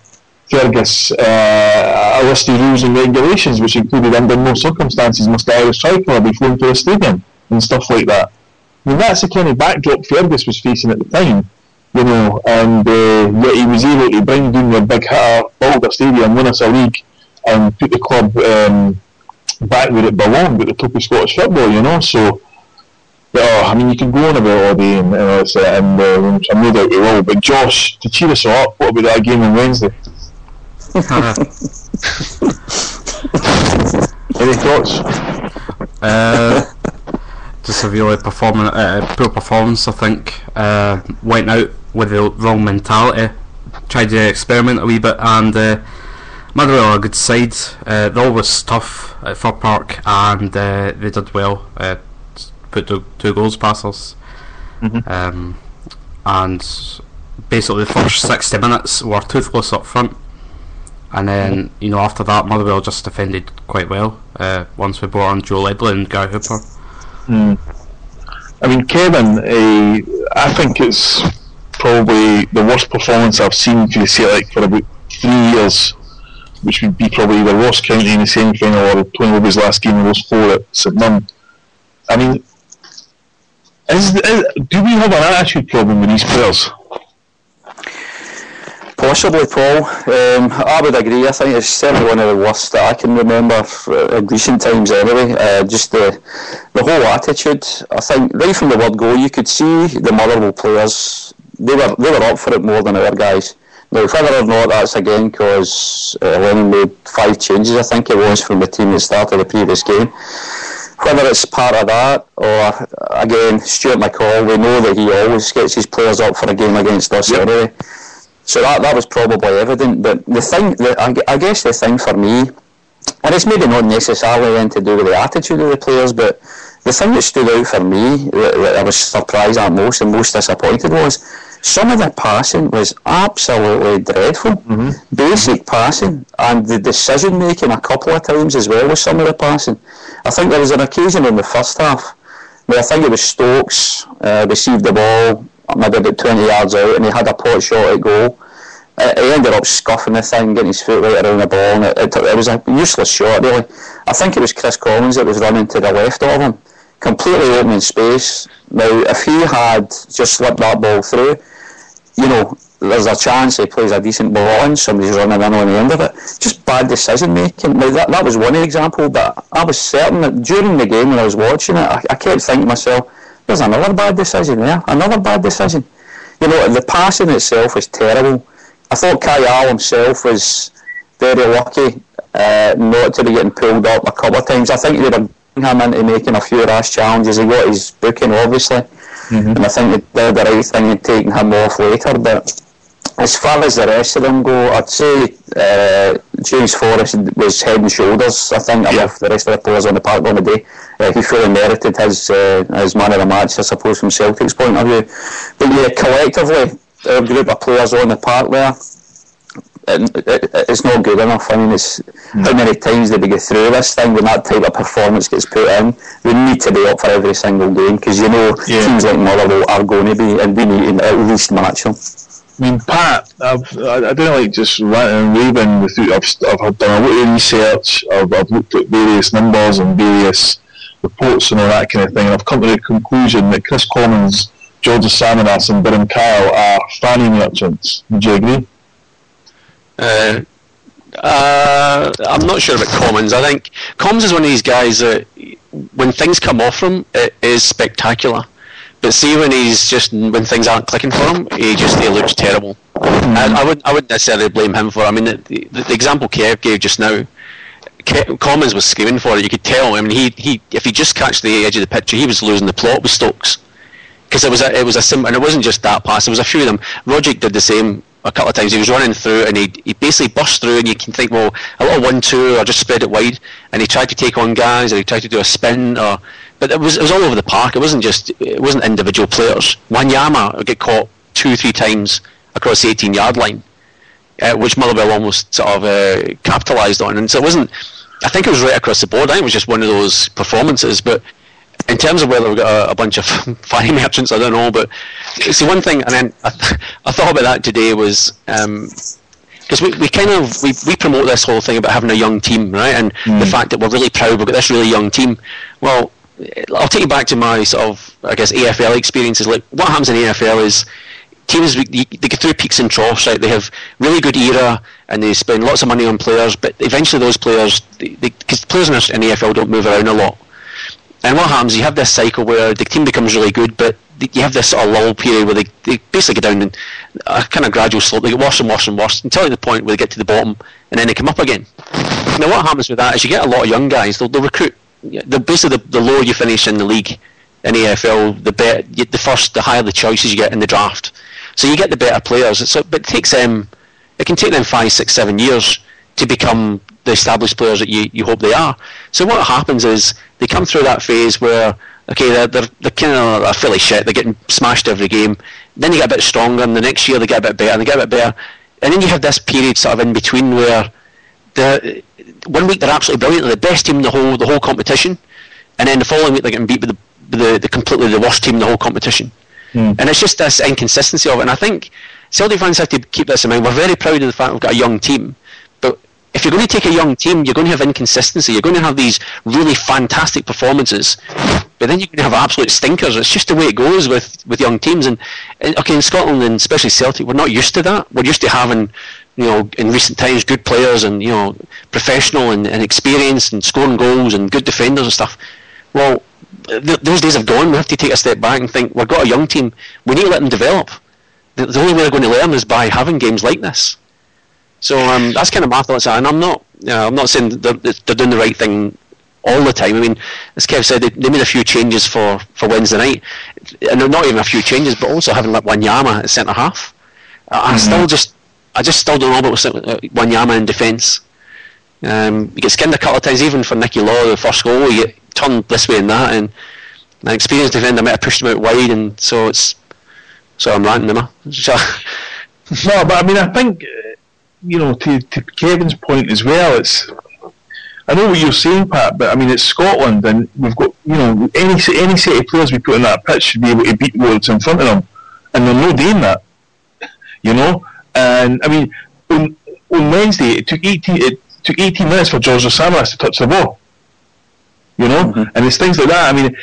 Fergus a list of rules and regulations, which included under no circumstances must the Irish tricolour be flown to a stadium and stuff like that. I mean, that's the kind of backdrop Fergus was facing at the time. you know, and yet he was able to bring down the big hitter, build a stadium, win us a league, and put the club back where it belonged at the top of Scottish football, you know. So, I mean, you can go on about all day, and I'm no doubt we will. But Josh, to cheer us all up, what about that game on Wednesday? Any thoughts? Just a really poor performance, I think. Went out with the wrong mentality, tried to experiment a wee bit, and Motherwell are a good side. They're always tough at Fir Park, and they did well. Put two goals past us. And basically the first 60 minutes were toothless up front, and then after that Motherwell just defended quite well once we brought on Joe Ledley and Gary Hooper. I mean, Kevin, I think it's probably the worst performance I've seen for Celtic for about 3 years, which would be probably the Ross County in the semi-final or Tony Willoughby's last game in those 4 at St Mirren. I mean, do we have an attitude problem with these players? Possibly, Paul. I would agree. I think it's certainly one of the worst that I can remember in recent times anyway. Just the whole attitude. I think right from the word go, you could see the Motherwell players, they were up for it more than our guys. Now, whether or not that's again because Lennon made 5 changes, I think it was, from the team that started the previous game. Whether it's part of that, or again, Stuart McCall, we know that he always gets his players up for a game against us anyway. So that was probably evident. But the thing, I guess the thing for me, and it's maybe not necessarily then to do with the attitude of the players, but the thing that stood out for me, that I was surprised at most and most disappointed, was some of the passing was absolutely dreadful. Basic passing, and the decision making a couple of times as well with some of the passing. I think there was an occasion in the first half where I think it was Stokes received the ball maybe about 20 yards out, and he had a pot shot at goal. He ended up scuffing the thing, getting his foot right around the ball, and it was a useless shot really. I think it was Chris Collins that was running to the left of him, completely opening space. Now, if he had just slipped that ball through, there's a chance he plays a decent ball in, somebody's running in on the end of it. Just bad decision making. Now, that was one example, but I was certain that during the game when I was watching it, I kept thinking to myself, there's another bad decision there, another bad decision. The passing itself was terrible. I thought Kyle himself was very lucky not to be getting pulled up a couple of times. I think they were him into making a few rash challenges. He got his booking, obviously, and I think they did the right thing in taking him off later. But as far as the rest of them go, I'd say James Forrest was head and shoulders, I think, above the rest of the players on the park on the day. He fully merited his man of the match, I suppose, from Celtic's point of view. But yeah, collectively, our group of players on the park there, it's not good enough. I mean, it's how many times did we get through this thing when that type of performance gets put in? We need to be up for every single game, because teams like Motherwell are going to be, and we need to at least match them. I mean, Pat, I don't like just ranting and raving with you. I've done a lot of research. I've looked at various numbers and various reports and all that kind of thing, and I've come to the conclusion that Chris Commons, George Samaras and Darren Kyle are fanny merchants. Would you agree? I'm not sure about Commons. I think Commons is one of these guys that when things come off him, it is spectacular. But see, when things aren't clicking for him, he looks terrible. I wouldn't necessarily blame him for it. I mean, the example Kev gave just now, Commons was screaming for it. You could tell. I mean, he if he just catch the edge of the picture, he was losing the plot with Stokes, because it was a simple, and it wasn't just that pass. There was a few of them. Roderick did the same a couple of times. He was running through, and he basically burst through, and you can think, well, a little 1-2 or just spread it wide, and he tried to take on guys, or he tried to do a spin, but it was all over the park. It wasn't individual players. Wanyama got caught 2-3 times across the 18-yard line, which Motherwell almost sort of capitalised on, and so it wasn't. I think it was right across the board. I think it was just one of those performances, but in terms of whether we've got a bunch of fanny merchants, I don't know. But see, one thing, and then I thought about that today was because we promote this whole thing about having a young team, right? And the fact that we're really proud we've got this really young team. Well, I'll take you back to my sort of, I guess, AFL experiences. Like, what happens in AFL is teams, they go through peaks and troughs, right? They have really good era, and they spend lots of money on players, but eventually those players, because players in the EFL don't move around a lot. And what happens, you have this cycle where the team becomes really good, but you have this sort of lull period where they basically go down in a kind of gradual slope. They get worse and worse and worse until the point where they get to the bottom, and then they come up again. Now what happens with that is you get a lot of young guys, they'll recruit. Basically the lower you finish in the league, in the AFL, the higher the choices you get in the draft. So you get the better players. But it takes them, it can take them 5, 6, 7 years to become the established players that you hope they are. So what happens is they come through that phase where, okay, they're kind of fairly shit, they're getting smashed every game. Then they get a bit stronger, and the next year they get a bit better, and they get a bit better. And then you have this period sort of in between where 1 week they're absolutely brilliant, they're the best team in the whole competition, and then the following week they're getting beat with the completely the worst team in the whole competition. And it's just this inconsistency of it. And I think Celtic fans have to keep this in mind. We're very proud of the fact we've got a young team, but if you're going to take a young team, you're going to have inconsistency. You're going to have these really fantastic performances, but then you're going to have absolute stinkers. It's just the way it goes with young teams. And okay, in Scotland and especially Celtic, we're not used to that. We're used to having, in recent times, good players and professional and experienced and scoring goals and good defenders and stuff. Well, those days have gone. We have to take a step back and think, we've got a young team, we need to let them develop. The only way they're going to learn is by having games like this. So that's kind of my thoughts, and I'm not saying they're doing the right thing all the time. I mean, as Kev said, they made a few changes for Wednesday night, and not even a few changes, but also having like Wanyama at centre half. I just still don't know about Wanyama in defence. You get skinned a couple of times, even for Nicky Law, the first goal. You get turned this way and that, and an experienced defender might have pushed him out wide, and so I'm ranting, am I? No, but I mean, I think, to Kevin's point as well, I know what you're saying, Pat, but I mean, it's Scotland, and we've got, any set of players we put on that pitch should be able to beat what's in front of them, and they're not doing that, And I mean, on Wednesday, it took 18 minutes for George Samaras to touch the ball, and it's things like that. I mean,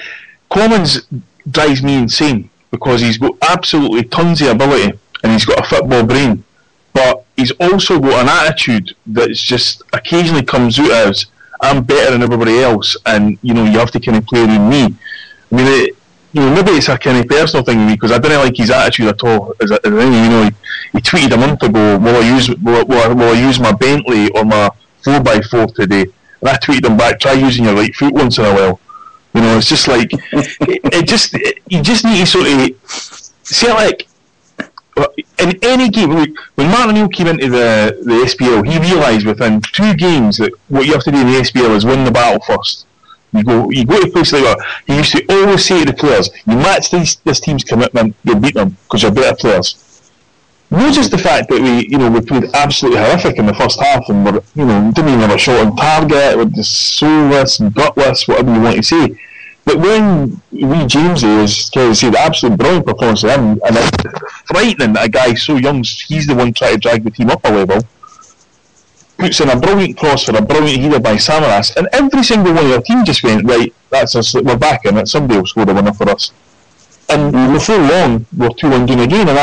Commons drives me insane because he's got absolutely tons of ability and he's got a football brain, but he's also got an attitude that's just occasionally comes out as, I'm better than everybody else, and you have to kind of play around me. I mean, maybe it's a kind of personal thing with me because I didn't like his attitude at all. He tweeted a month ago, will I use my Bentley or my 4x4 today? And I tweeted him back, try using your right foot once in a while. It's just like, you just need to sort of say, like, in any game, when Martin O'Neill came into the SPL, he realised within 2 games that what you have to do in the SPL is win the battle first. You go to places like that. He used to always say to the players, you match this team's commitment, you'll beat them because you're better players. Not just the fact that we played absolutely horrific in the first half and didn't even have a shot on target, we're just soulless and gutless, whatever you want to say. But when Jamesy was said absolute brilliant performance of him, and it's frightening that a guy so young, he's the one trying to drag the team up a level, puts in a brilliant cross for a brilliant header by Samaras, and every single one of your team just went, right, that's us, we're back in it, somebody will score the winner for us. And before long, we're 2-1 down again, and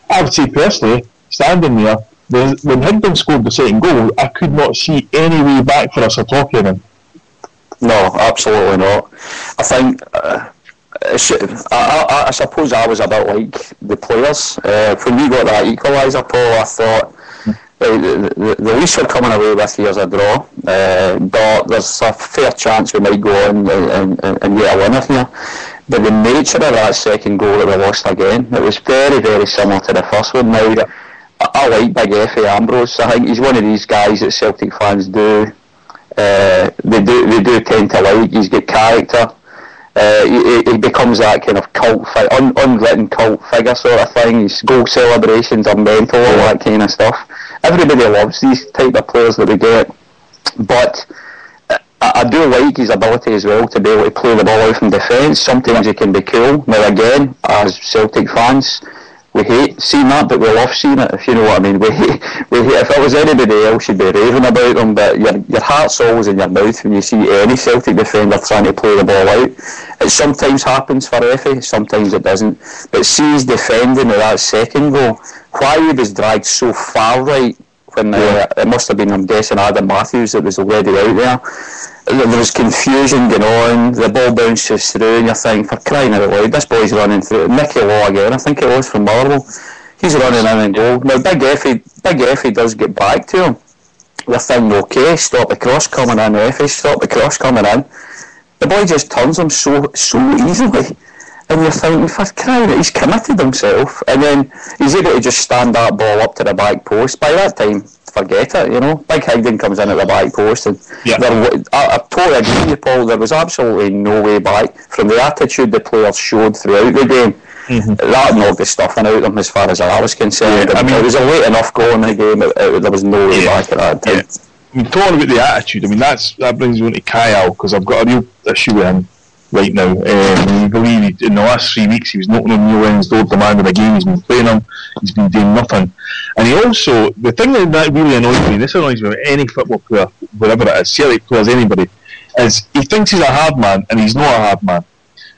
I would say personally, standing there, when Higdon scored the second goal, I could not see any way back for us at all, Kevin. No, absolutely not. I think, I suppose I was a bit like the players. When we got that equaliser, Paul, I thought the least we're coming away with here is a draw, but there's a fair chance we might go on and get a winner here. But the nature of that second goal that we lost again, it was very, very similar to the first one. Now, I like Big Effie Ambrose. I think he's one of these guys that Celtic fans do. They do tend to like. He's got character. He becomes that kind of cult, unwritten cult figure sort of thing. His goal celebrations are mental, all that kind of stuff. Everybody loves these type of players that we get, but I do like his ability as well to be able to play the ball out from defence. Sometimes he can be cool. Now again, as Celtic fans, we hate seeing that, but we love seeing it, if you know what I mean. We hate, if it was anybody else, you'd be raving about them, but your heart's always in your mouth when you see any Celtic defender trying to play the ball out. It sometimes happens for Effie, sometimes it doesn't. But see his defending of that second goal, why he was dragged so far right, when it must have been, I'm guessing, Adam Matthews that was already out there. There was confusion going on, the ball bounces through, and you're thinking, for crying out loud, this boy's running through. Mickey Law again, I think it was from Marvel. He's running in and goal. Now, Big Effie does get back to him. You're thinking, okay, stop the cross coming in, Effie, stop the cross coming in. The boy just turns him so easily. And you're thinking, for crying out, he's committed himself. And then he's able to just stand that ball up to the back post. By that time, forget it, you know. Big Higdon comes in at the back post, and I totally agree with you, Paul. There was absolutely no way back from the attitude the players showed throughout the game. That knocked the stuffing out of them as far as I was concerned. I mean, it was a late enough goal in the game. There was no way back at that time. I mean, talking about the attitude, I mean, that brings me on to Kyle, because I've got a real issue with him right now. You believe in the last 3 weeks he was knocking on Neil Lennon's door demanding a game. He's been playing him, he's been doing nothing. And he also, the thing that really annoys me, and this annoys me with any football player, whatever it is, Celtic players, anybody, is he thinks he's a hard man and he's not a hard man.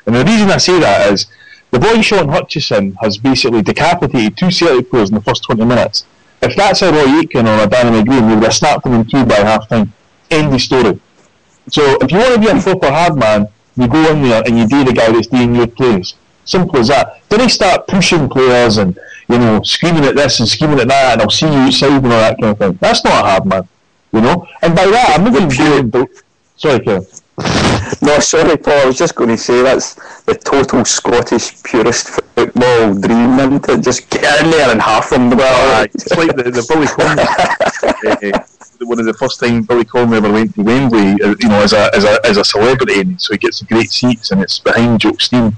And the reason I say that is the boy Sean Hutchison has basically decapitated 2 Celtic players in the first 20 minutes. If that's a Roy Aitken or a Danny McGreen, we would have snapped them in 2 by half time. End of story. So if you want to be a proper hard man, you go in there and you do the guy that's doing your plays. Simple as that. Then they start pushing players and, you know, screaming at this and screaming at that, and I'll see you outside and all that kind of thing. That's not a hard man, you know. And by that, I'm not going to do. Sorry, Kevin. No, sorry, Paul. I was just going to say that's the total Scottish purist football dream, isn't it? Just get in there and half them. It's like the Billy Connolly. One of the first time Billy Connolly ever went to Wembley, you know, as a celebrity, and so he gets great seats, and it's behind Joke Stein.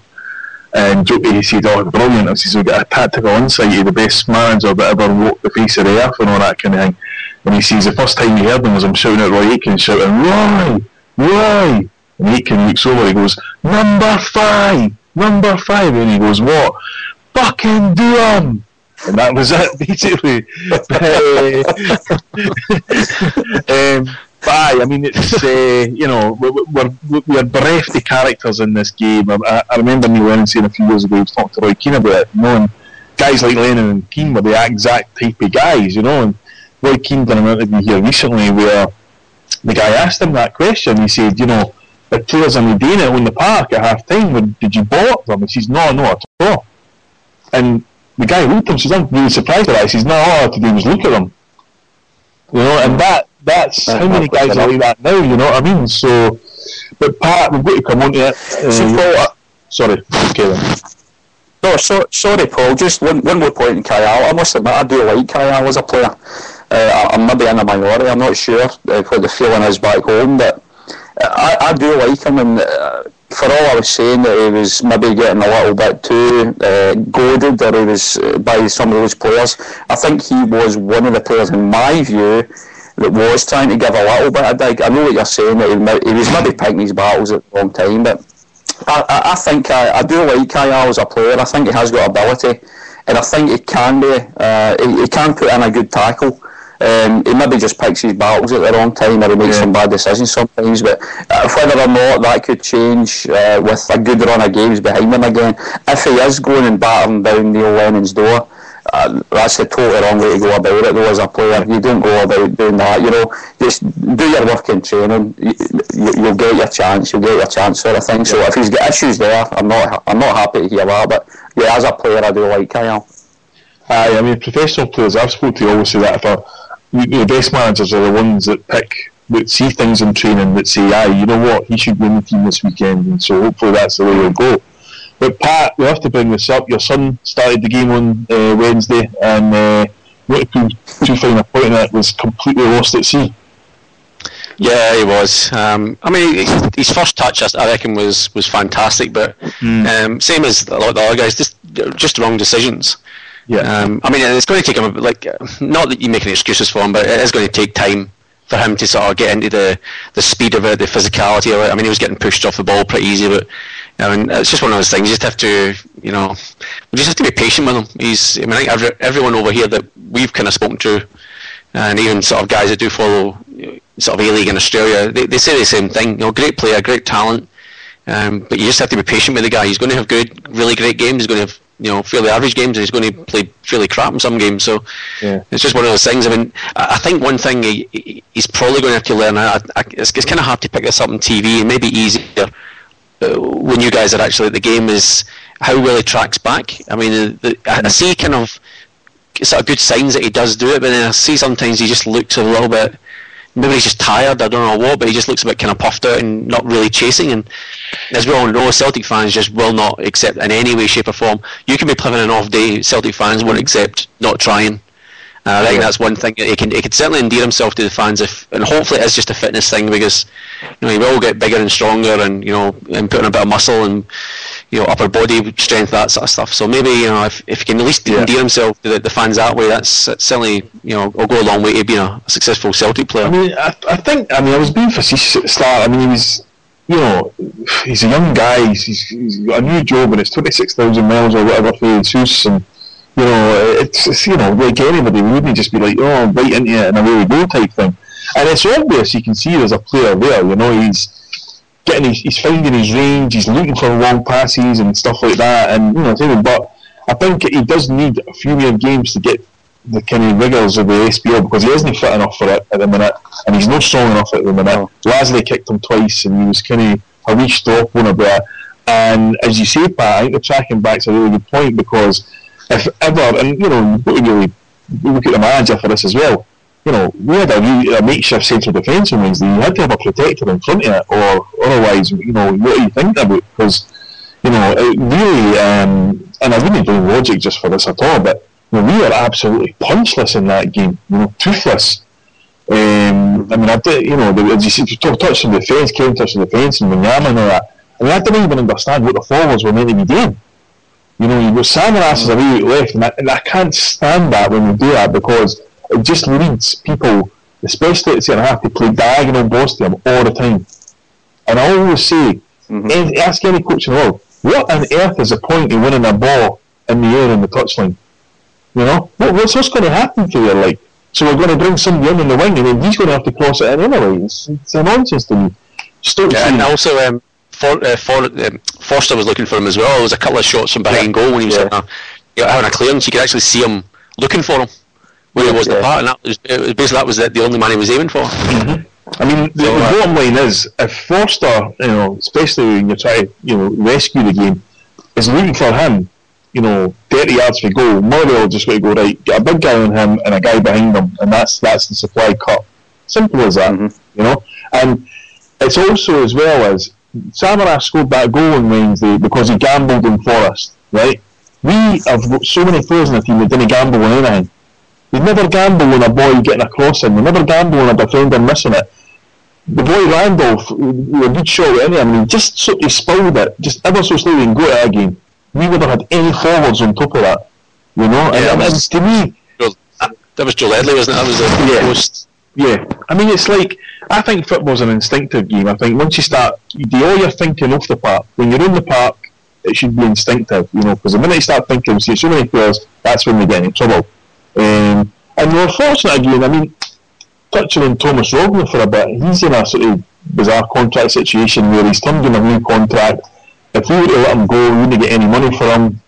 And Joke, he said, "Oh, brilliant!" I says, "We got a tactical insight of the best manager that ever walked the face of the earth and all that kind of thing." And he says the first time he heard him was him shouting at Roy Aitken, shouting, "Roy!" And Aitken looks over, he goes, number five, and he goes, "What? Fucking do 'em!" And that was it, basically. But I mean, it's you know, we're bereft of characters in this game. I remember Neil Lennon saying a few years ago, he was talking to Roy Keane about it, you know, and guys like Lennon and Keane were the exact type of guys, you know. And Roy Keane done an interview here recently where the guy asked him that question. He said, you know, the players are doing it on the park at half time, did you bother them? He says, no, not at all. And the guy looked at him, says, I'm really surprised at that. He says, no, all I had to do was look at them. You know, and that's how many guys are like that now, you know what I mean? So, but Pat, we've got to come on to it. Sorry, Kevin. No, sorry, Paul, just one more point in Kyle. I must admit, I do like Kyle as a player. I'm maybe in a minority, I'm not sure what the feeling is back home, but I do like him, and for all I was saying that he was maybe getting a little bit too goaded, or he was by some of those players, I think he was one of the players, in my view, that was trying to give a little bit of dig. I know what you're saying, that he was maybe picking his battles at the wrong time, but I think I do like Kyle as a player. I think he has got ability, and I think he can be. He can put in a good tackle. He maybe just picks his battles at the wrong time, or he makes some bad decisions sometimes. But whether or not that could change with a good run of games behind him again, if he is going and battering down Neil Lennon's door, that's the totally wrong way to go about it. Though, as a player, you don't go about doing that. You know, just do your work in training. You'll get your chance. You'll get your chance, sort of thing. So if he's got issues there, I'm not happy to hear that. But yeah, as a player, I do like Kyle. I mean, professional players, I've spoken to always say that the best managers are the ones that see things in training, that say, you know what, he should win the team this weekend, and so hopefully that's the way we'll go. But Pat, we have to bring this up. Your son started the game on Wednesday, and what too fine a point in it, was completely lost at sea. Yeah, he was. I mean, his first touch, I reckon, was fantastic, but same as a lot of the other guys, just wrong decisions. Yeah. I mean, it's going to take him, not that you're making excuses for him, but it is going to take time for him to sort of get into the speed of it, the physicality of it. I mean, he was getting pushed off the ball pretty easy, but I mean, it's just one of those things. You just have to, you know, we just have to be patient with him. I mean, I think everyone over here that we've kind of spoken to, and even sort of guys that do follow sort of A-League in Australia, they say the same thing. Great player, great talent, but you just have to be patient with the guy. He's going to have really great games. He's going to have fairly average games, and he's going to play fairly crap in some games. So it's just one of those things. I mean, I think one thing he's probably going to have to learn. It's kind of hard to pick this up on TV, and maybe easier when you guys are actually at the game, is how well he tracks back. I mean, I see kind of sort of good signs that he does do it, but then I see sometimes he just looks a little bit, maybe he's just tired, I don't know what, but he just looks a bit kind of puffed out and not really chasing. And as we all know, Celtic fans just will not accept in any way, shape or form. You can be having an off day, Celtic fans won't accept not trying. I think that's one thing that he can certainly endear himself to the fans, and hopefully it's just a fitness thing, because he will get bigger and stronger, and and put on a bit of muscle and upper body strength, that sort of stuff. So maybe if he can at least endear himself to the fans that way, that's certainly will go a long way to being a successful Celtic player. I mean, I was being facetious at the start. I mean, he was he's a young guy. He's got a new job, and it's 26,000 miles or whatever for his house, and it's like anybody, we wouldn't just be like, oh, right into it and away we go type thing. And it's obvious, you can see there's a player there. He's finding his range, he's looking for long passes and stuff like that, and but I think he does need a few more games to get the kind of rigours of the SPL, because he isn't fit enough for it at the minute, and he's not strong enough at the minute. Lasley kicked him twice, and he was kind of a wee stop on a bit. And as you say, Pat, I think the tracking back's a really good point, because if ever, and you've got to really look at the manager for this as well. We had a makeshift central defence on Wednesday. You had to have a protector in front of it, or otherwise, what are you thinking about? Because, it really, and I wouldn't blame logic just for this at all, but we were absolutely punchless in that game. Toothless. I mean, as you see, touch on defence, Kevin touched on defence, and Wanyama and all that. I mean, I didn't even understand what the forwards were meant to be doing. You've got Samaras as a wee left, and I can't stand that when we do that, because it just leads people, especially at centre half, to play diagonal balls to him all the time. And I always say, ask any coach in the world, what on earth is the point of winning a ball in the air on the touchline? What's going to happen for you? So we're going to bring somebody in the wing, and then he's going to have to cross it in anyway. It's a nonsense to me. And also, Forster was looking for him as well. There was a couple of shots from behind goal when he was having a clearance. You could actually see him looking for him where he was the part, and that was the only man he was aiming for. I mean, the bottom line is, if Forster, especially when you're trying to rescue the game, is looking for him, 30 yards for goal, Murray will just going to go, right, get a big guy on him and a guy behind him, and that's the supply cut. Simple as that, And it's also, as well as, Samaras scored that goal on Wednesday because he gambled in Forest, right? We have got so many players in the team that didn't gamble on anything. They never gamble on a boy getting a cross in. They never gamble on a defender missing it. The boy Randolph, with a good shot at him, he just sort of spilled it, just ever so slowly, and got it again. We would have had any forwards on top of that, and to me, that was Joe Ledley, wasn't it? That was the post. Yeah, I mean, it's like, I think football's an instinctive game. I think once you start, you do all your thinking off the park. When you're in the park, it should be instinctive, because the minute you start thinking, see so many players, that's when they get in trouble. And we're fortunate again, I mean, touching on Thomas Rognall for a bit, he's in a sort of bizarre contract situation where he's turned in a new contract. If we were to let him go, we wouldn't get any money for him,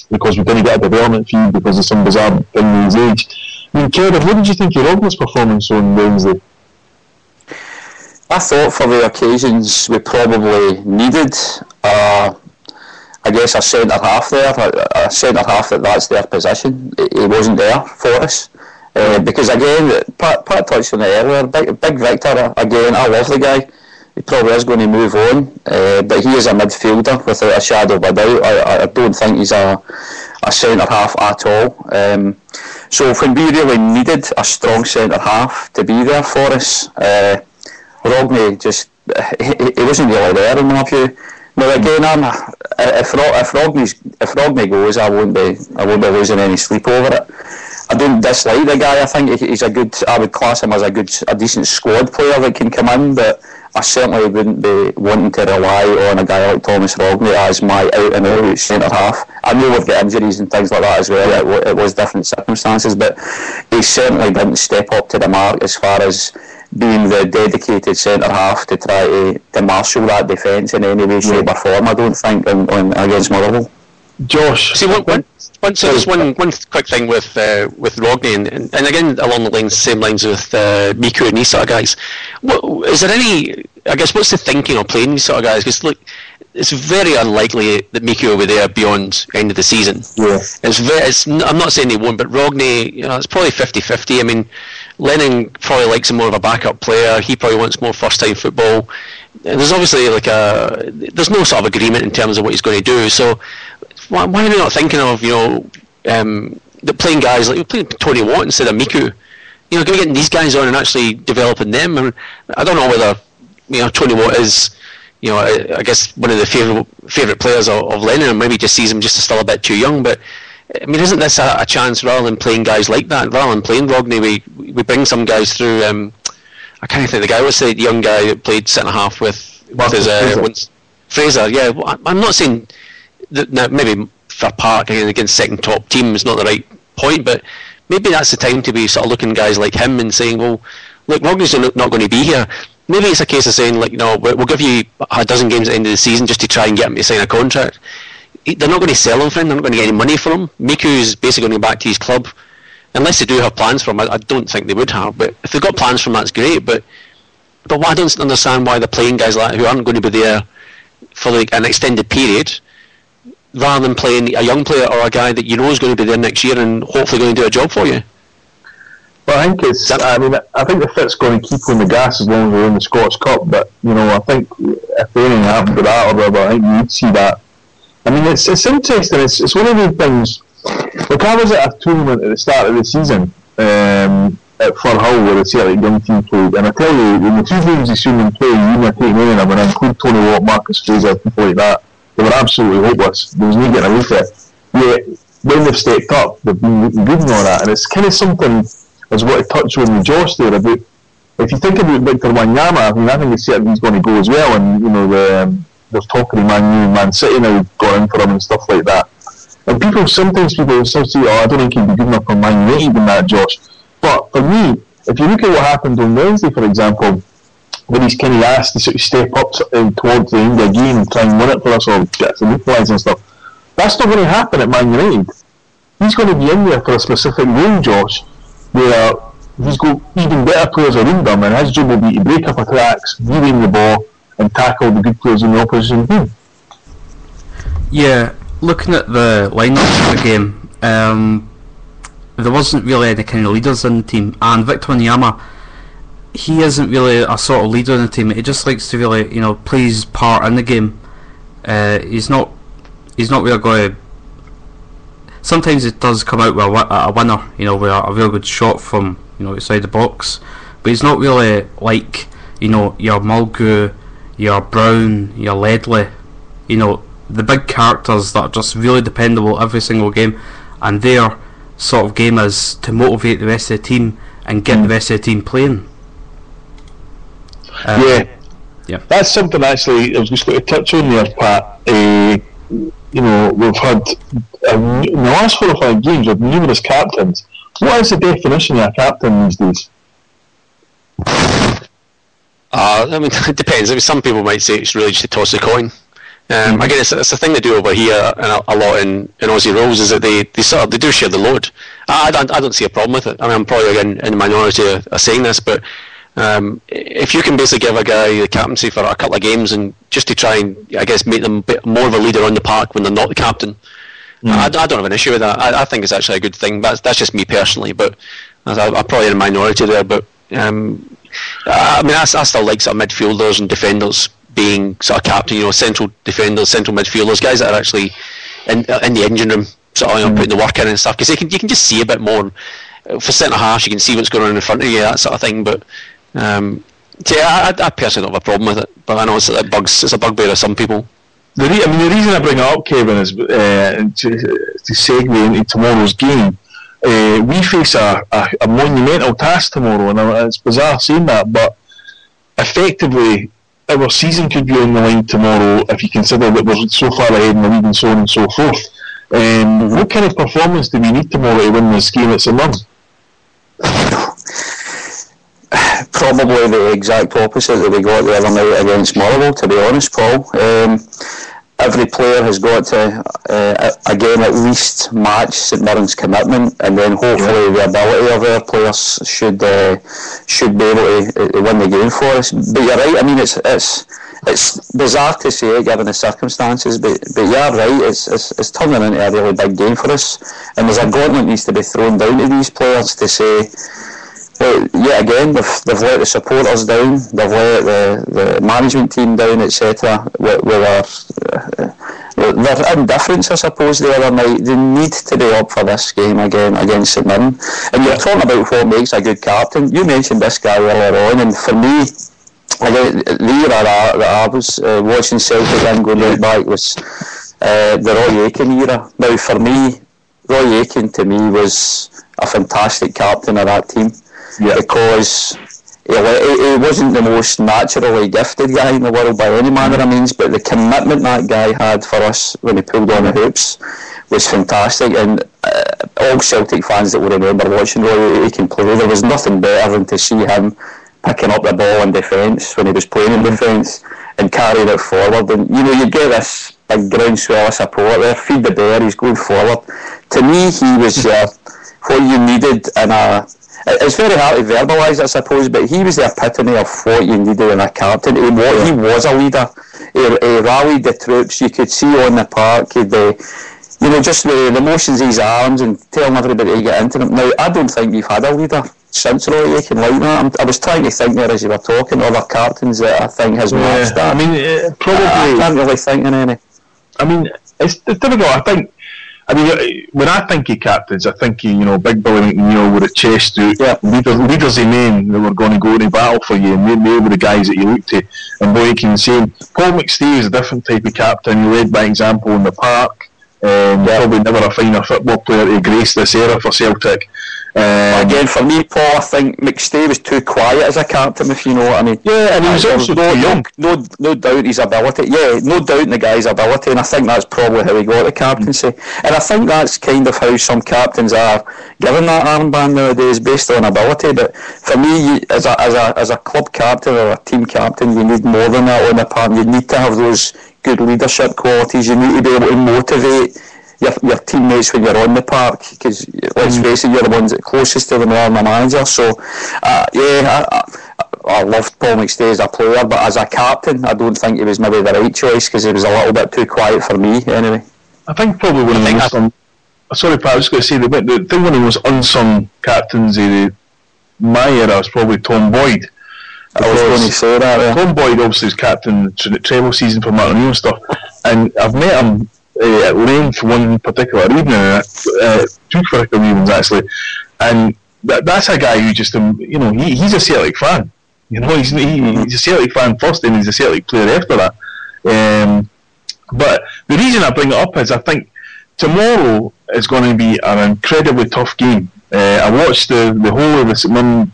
because we didn't get a development fee because of some bizarre thing with his age. I mean, Kevin, what did you think of Rognall's performance on Wednesday? I thought for the occasions we probably needed I guess a centre half there, a centre half that's their position. He wasn't there for us because again, Pat touched on it earlier. Big Victor again, I love the guy. He probably is going to move on, but he is a midfielder without a shadow of a doubt. I don't think he's a centre half at all. So when we really needed a strong centre half to be there for us, Rognall just he wasn't really there in my view. Now again, if Rognall goes, I won't be losing any sleep over it. I don't dislike the guy. I think he's a good. I would class him as a decent squad player that can come in, but I certainly wouldn't be wanting to rely on a guy like Thomas Rogney as my out-and-out centre-half. I know we've got injuries and things like that as well. It was different circumstances, but he certainly didn't step up to the mark as far as being the dedicated centre-half to try to marshal that defence in any way, shape or form, I don't think, against Motherwell. Josh, see one quick thing with Rogney, and again along the same lines with Miku and these sort of guys. Is there any? I guess what's the thinking of playing these sort of guys? Because look, it's very unlikely that Miku will be there beyond end of the season. Yeah, I'm not saying he won't, but Rogney, it's probably 50-50. I mean, Lennon probably likes him more of a backup player. He probably wants more first-time football. And there's obviously there's no sort of agreement in terms of what he's going to do. So why are we not thinking of playing guys like playing Tony Watt instead of Miku? Getting these guys on and actually developing them. I don't know whether Tony Watt is I guess one of the favourite players of Lennon, and maybe just sees him just still a bit too young. But I mean, isn't this a chance rather than playing guys like that, rather than playing Rogney, we bring some guys through? I can't think of the guy. What's the young guy that played centre half with his Fraser? Yeah, I'm not saying that now, maybe for Park against second top team is not the right point, but maybe that's the time to be sort of looking at guys like him and saying, well, look, Rogney's not going to be here. Maybe it's a case of saying, like, we'll give you a dozen games at the end of the season just to try and get him to sign a contract. They're not going to sell him for him. They're not going to get any money for him. Miku's basically going to go back to his club. Unless they do have plans for him, I don't think they would have. But if they've got plans for him, that's great. But I don't understand why they're playing guys like that who aren't going to be there for an extended period, rather than playing a young player or a guy that is going to be there next year and hopefully going to do a job for you. Well, I think I think the fit's going to keep on the gas as long as we're in the Scottish Cup. But I think if anything happened to that or whatever, I think you'd see that. I mean, it's interesting. It's one of those things. Look, I was at a tournament at the start of the season at Firhill where the Celtic young team played, and I tell you, in the two games you seen them play, you were taking in them, and I include Tony Watt, Marcus Fraser, people like that. They were absolutely hopeless. There was no getting away from it. Yet when they've stepped up, they've been looking good and all that, and it's kind of something. As what I touched on with Josh there about, if you think about Victor Wanyama, I think it's certain he's going to go as well, and there's talking of Man U and Man City now going in for him and stuff like that. And sometimes people still say, I don't think he'd be good enough for Man United in that, Josh. But for me, if you look at what happened on Wednesday, for example, when he's kind of asked to sort of step up towards the end of the game and try and win it for us or get some equaliser and stuff, that's not going to happen at Man United. He's going to be in there for a specific role, Josh, where he's got even better players around him, and his job will be to break up attacks, win the ball, and tackle the good players in the opposition team. Yeah, looking at the lineup of the game, there wasn't really any kind of leaders in the team, and Victor Wanyama, he isn't really a sort of leader in the team. He just likes to really, play his part in the game. He's not really going to. Sometimes it does come out with a winner, with a real good shot from outside the box, but he's not really like your Mulgrew, your Brown, your Ledley, the big characters that are just really dependable every single game, and their sort of game is to motivate the rest of the team and get the rest of the team playing. Yeah, that's something actually I was just going to touch on there, Pat. We've had in the last 4 or 5 games with numerous captains. What is the definition of a captain these days? I mean, it depends. I mean, some people might say it's really just to toss a coin. Again, it's a thing they do over here and a lot in Aussie Rules, is that they do share the load. I don't see a problem with it. I mean, I'm probably again in the minority of saying this, but if you can basically give a guy the captaincy for a couple of games and just to try and, I guess, make them a bit more of a leader on the park when they're not the captain, I don't have an issue with that. I think it's actually a good thing. That's just me personally, but I'm probably in a minority there. But I mean, I still like sort of midfielders and defenders being sort of captain, central defenders, central midfielders, guys that are actually in the engine room, sort of putting the work in and stuff, because you can just see a bit more. For centre half, you can see what's going on in front of you, that sort of thing. But I personally don't have a problem with it, but I know it's a bugbear of some people. The reason I bring it up, Kevin, is to segue into tomorrow's game. We face a monumental task tomorrow, and it's bizarre saying that, but effectively our season could be on the line tomorrow if you consider that we're so far ahead in the league and so on and so forth. What kind of performance do we need tomorrow to win this game at St Mirren? Probably the exact opposite that we got the other night against Motherwell, to be honest, Paul. Every player has got to, again, at least match St Mirren's commitment, and then hopefully the ability of our players should be able to win the game for us. But you're right, I mean, it's bizarre to say it given the circumstances, but you're right, it's turning into a really big game for us, and there's a gauntlet needs to be thrown down to these players to say, yet again, they've let the supporters down, they've let the management team down, etc. With their indifference, I suppose, the other night. They need to be up for this game again against St Mirren. And you're talking about what makes a good captain. You mentioned this guy earlier on, and for me, the era that I was watching Celtic and going right back was the Roy Aitken era. Now, for me, Roy Aitken to me was a fantastic captain of that team. Because he wasn't the most naturally gifted guy in the world by any manner of means, but the commitment that guy had for us when he pulled on the hoops was fantastic, and all Celtic fans that will remember watching Roy Aitken play, there was nothing better than to see him picking up the ball in defence when he was playing in defence and carrying it forward, and you get this big groundswell of support there, feed the bear, he's going forward. To me, he was what you needed in a... It's very hard to verbalise, I suppose, but he was the epitome of what you needed in a captain. He was a leader. He rallied the troops. You could see on the park, just the emotions in his arms and telling everybody to get into them. Now, I don't think we've had a leader since Roy Aitken like that. I was trying to think there as you were talking, other captains that I think has matched that. I mean, probably... I can't really think of any. I mean, it's difficult. When I think of captains, I think of, Big Billy McNeil with a chest out, leaders of men that were going to go into battle for you, and they were the guys that you looked to. And Roy Aitken saying, Paul McStay is a different type of captain. He led by example in the park. Probably never a finer football player to grace this era for Celtic. Again, for me, Paul, I think McStay was too quiet as a captain, if you know what I mean. Yeah, and he was also too young. No doubt his ability. Yeah, no doubt in the guy's ability, and I think that's probably how he got the captaincy. And I think that's kind of how some captains are given that armband nowadays, based on ability. But for me, as a club captain or a team captain, you need more than that on the park. You need to have those good leadership qualities. You need to be able to motivate your teammates when you're on the park, because let's face it, you're the ones that closest to them are the manager. So I loved Paul McStay as a player, but as a captain I don't think he was maybe the right choice, because he was a little bit too quiet for me anyway. I think probably one of the most sorry Pat, I was going to say the thing, one of the most unsung captains of my era was probably Tom Boyd. I was going to say that. Tom Boyd obviously was captain the treble season for Martin O'Neill and stuff, and I've met him at length one particular evening, two particular evenings actually, and that's a guy who just he's a Celtic fan. He's a Celtic fan first, and he's a Celtic player after that. But the reason I bring it up is I think tomorrow is going to be an incredibly tough game. I watched the whole of the St Mirren,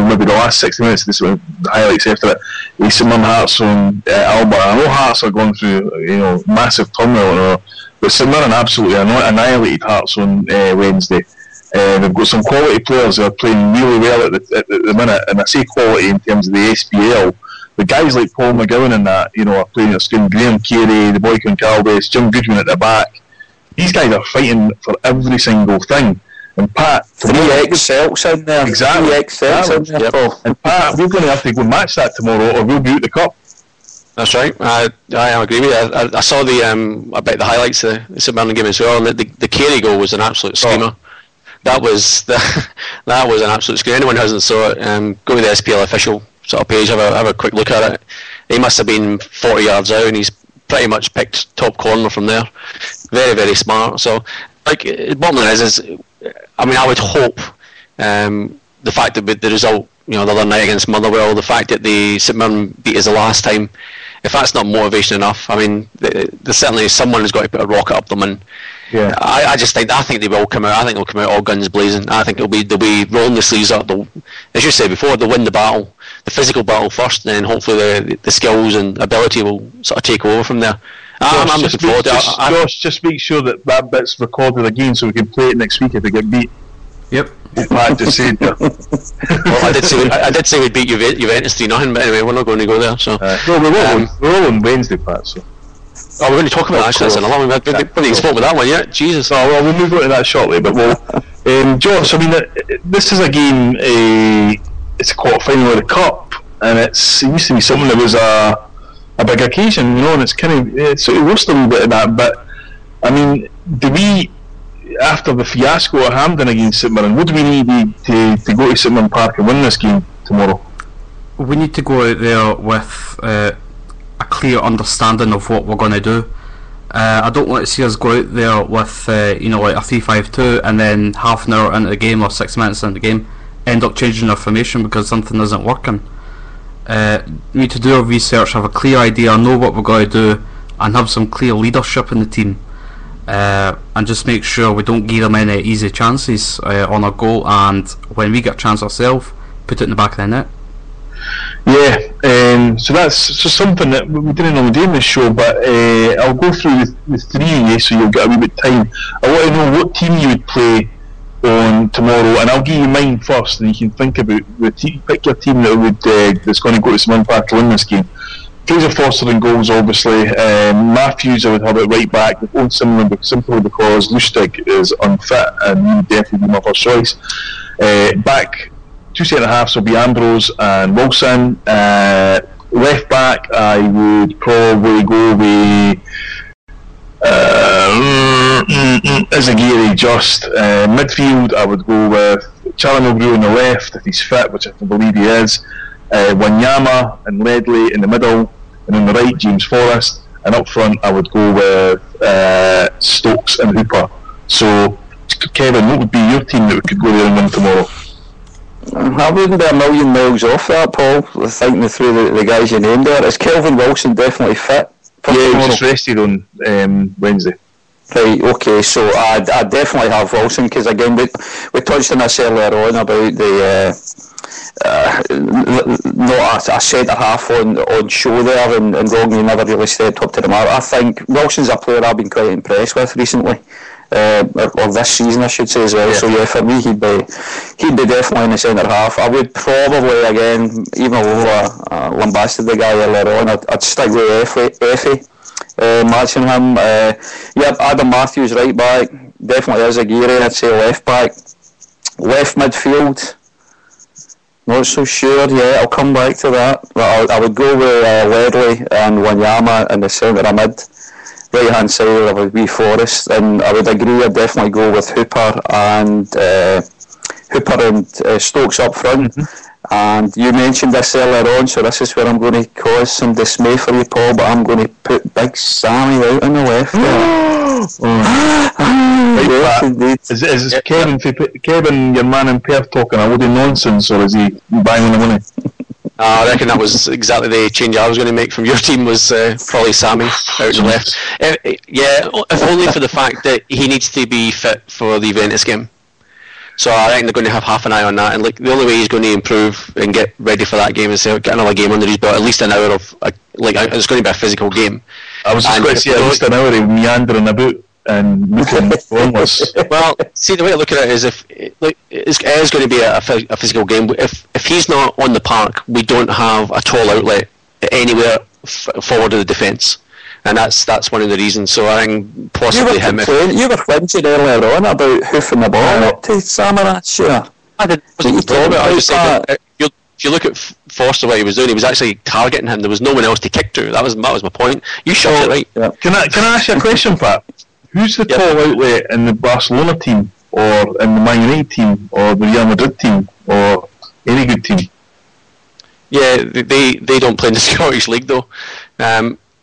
maybe the last 60 minutes, the highlights after it, the St Mirren Hearts on Alba. I know Hearts are going through massive turmoil, but St Mirren absolutely annihilated Hearts on Wednesday. They've got some quality players who are playing really well at the minute, and I say quality in terms of the SPL. The guys like Paul McGowan and that, are playing at screen. Graham Carey, the boy Concalves, Jim Goodwin at the back. These guys are fighting for every single thing. And Pat, 3 ex-Celts in there. Exactly. 3 ex-Celts in there. Yep. And Pat, we're going to have to go match that tomorrow, or we'll be out the cup. That's right. I agree with you. I saw the highlights of the St Mirren game as well, and the Carey goal was an absolute screamer. That was an absolute screamer. Anyone who hasn't saw it, go to the SPL official sort of page, have a quick look at it. He must have been 40 yards out, and he's pretty much picked top corner from there. Very, very smart. So, bottom line is I would hope the fact that with the result, the other night against Motherwell, the fact that the St Mirren beat us the last time, if that's not motivation enough, there's certainly someone who's got to put a rocket up them. And yeah, I think they will come out. I think they'll come out all guns blazing. I think they'll be rolling the sleeves up. As you said before, they'll win the battle. the physical battle first, and then hopefully the skills and ability will sort of take over from there. I'm looking forward to it. Josh, just make sure that bit's recorded again so we can play it next week if we get beat. Yep. Pat just said that. Well, I did say we'd beat Juventus 3-0, but anyway, we're not going to go there. So no, we're all on Wednesday, Pat. So. Oh, we're going to talk about that, actually. That's another one. We haven't spoken about that one yet. Jesus. Oh, well, we'll move on to that shortly. But Josh, I mean, this is a game. It's a quarter-final of the cup, and it used to be something that was a big occasion, you know, and it's sort of lost a little bit of that. But I mean, do we, after the fiasco at Hampden against St Mirren, what do we need to go to St Mirren Park and win this game tomorrow? We need to go out there with a clear understanding of what we're going to do. I don't want to see us go out there with like a 3-5-2 and then half an hour into the game or 6 minutes into the game end up changing our formation because something isn't working. We need to do our research, have a clear idea, know what we're going to do, and have some clear leadership in the team, and just make sure we don't give them any easy chances on our goal, and when we get a chance ourselves, put it in the back of the net. Yeah, so that's just something that we didn't normally do in this show, but I'll go through the three of you so you'll get a wee bit of time. I want to know what team you would play on tomorrow, and I'll give you mine first, and you can think about pick your team that's going to go to St Mirren Park to win this game. Fraser Forster in goals, obviously. Matthews, I would have it right back. We've owned simply because Lustig is unfit, and he would definitely be my first choice. Back, two centre halves will be Ambrose and Wilson. Left back, I would probably go with Izagiri just. Midfield, I would go with Charlie Mulgrew on the left if he's fit, which I believe he is. Wanyama and Ledley in the middle, and on the right James Forrest, and up front I would go with Stokes and Hooper. So Kevin, what would be your team that could go there and win tomorrow? I wouldn't be a million miles off that, Paul. Thinking through the guys you named there. Is Kelvin Wilson definitely fit? Yeah, he was just rested on Wednesday. Right, okay, so I definitely have Wilson, because again we touched on this earlier on about the not a centre half on show there, and Rodney never really stepped up to the mark. I think Wilson's a player I've been quite impressed with recently, or this season I should say as well. Yeah. So yeah, for me he'd be definitely in the centre half. I would probably, again, even though I lambasted the guy earlier on, I'd stick with Effie. Matching him. Adam Matthews right back, definitely Izagiri. I'd say left back. Left midfield, not so sure yet. I'll come back to that. But I would go with Ledley and Wanyama in the centre of mid. Right hand side I would be Forrest, and I would agree I'd definitely go with Hooper and Stokes up front. Mm-hmm. And you mentioned this earlier on, so this is where I'm going to cause some dismay for you, Paul, but I'm going to put Big Sammy out on the left. Yes, indeed. Is Kevin, your man in Perth, talking a load of nonsense, or is he banging the money? I reckon that was exactly the change I was going to make from your team, was probably Sammy out to the left. If only for the fact that he needs to be fit for the Juventus game. So I think they're going to have half an eye on that, and the only way he's going to improve and get ready for that game is to get another game under his belt, at least an hour of it's going to be a physical game. I was just going to say at least an hour of meandering about and looking formless. Well, see, the way I look at it is it is going to be a physical game. If he's not on the park, we don't have a tall outlet anywhere forward of the defence. And that's one of the reasons. So I think possibly you were whinging earlier on about hoofing the ball up to Samaras, sure. I wasn't talking about. I was just saying that if you look at Forster, what he was doing, he was actually targeting him. There was no one else to kick to. That was my point. You shot it right. Yeah. Can I ask you a question, Pat? Who's the tall outlet in the Barcelona team, or in the Man United team, or the Real Madrid team, or any good team? Yeah, they don't play in the Scottish League though.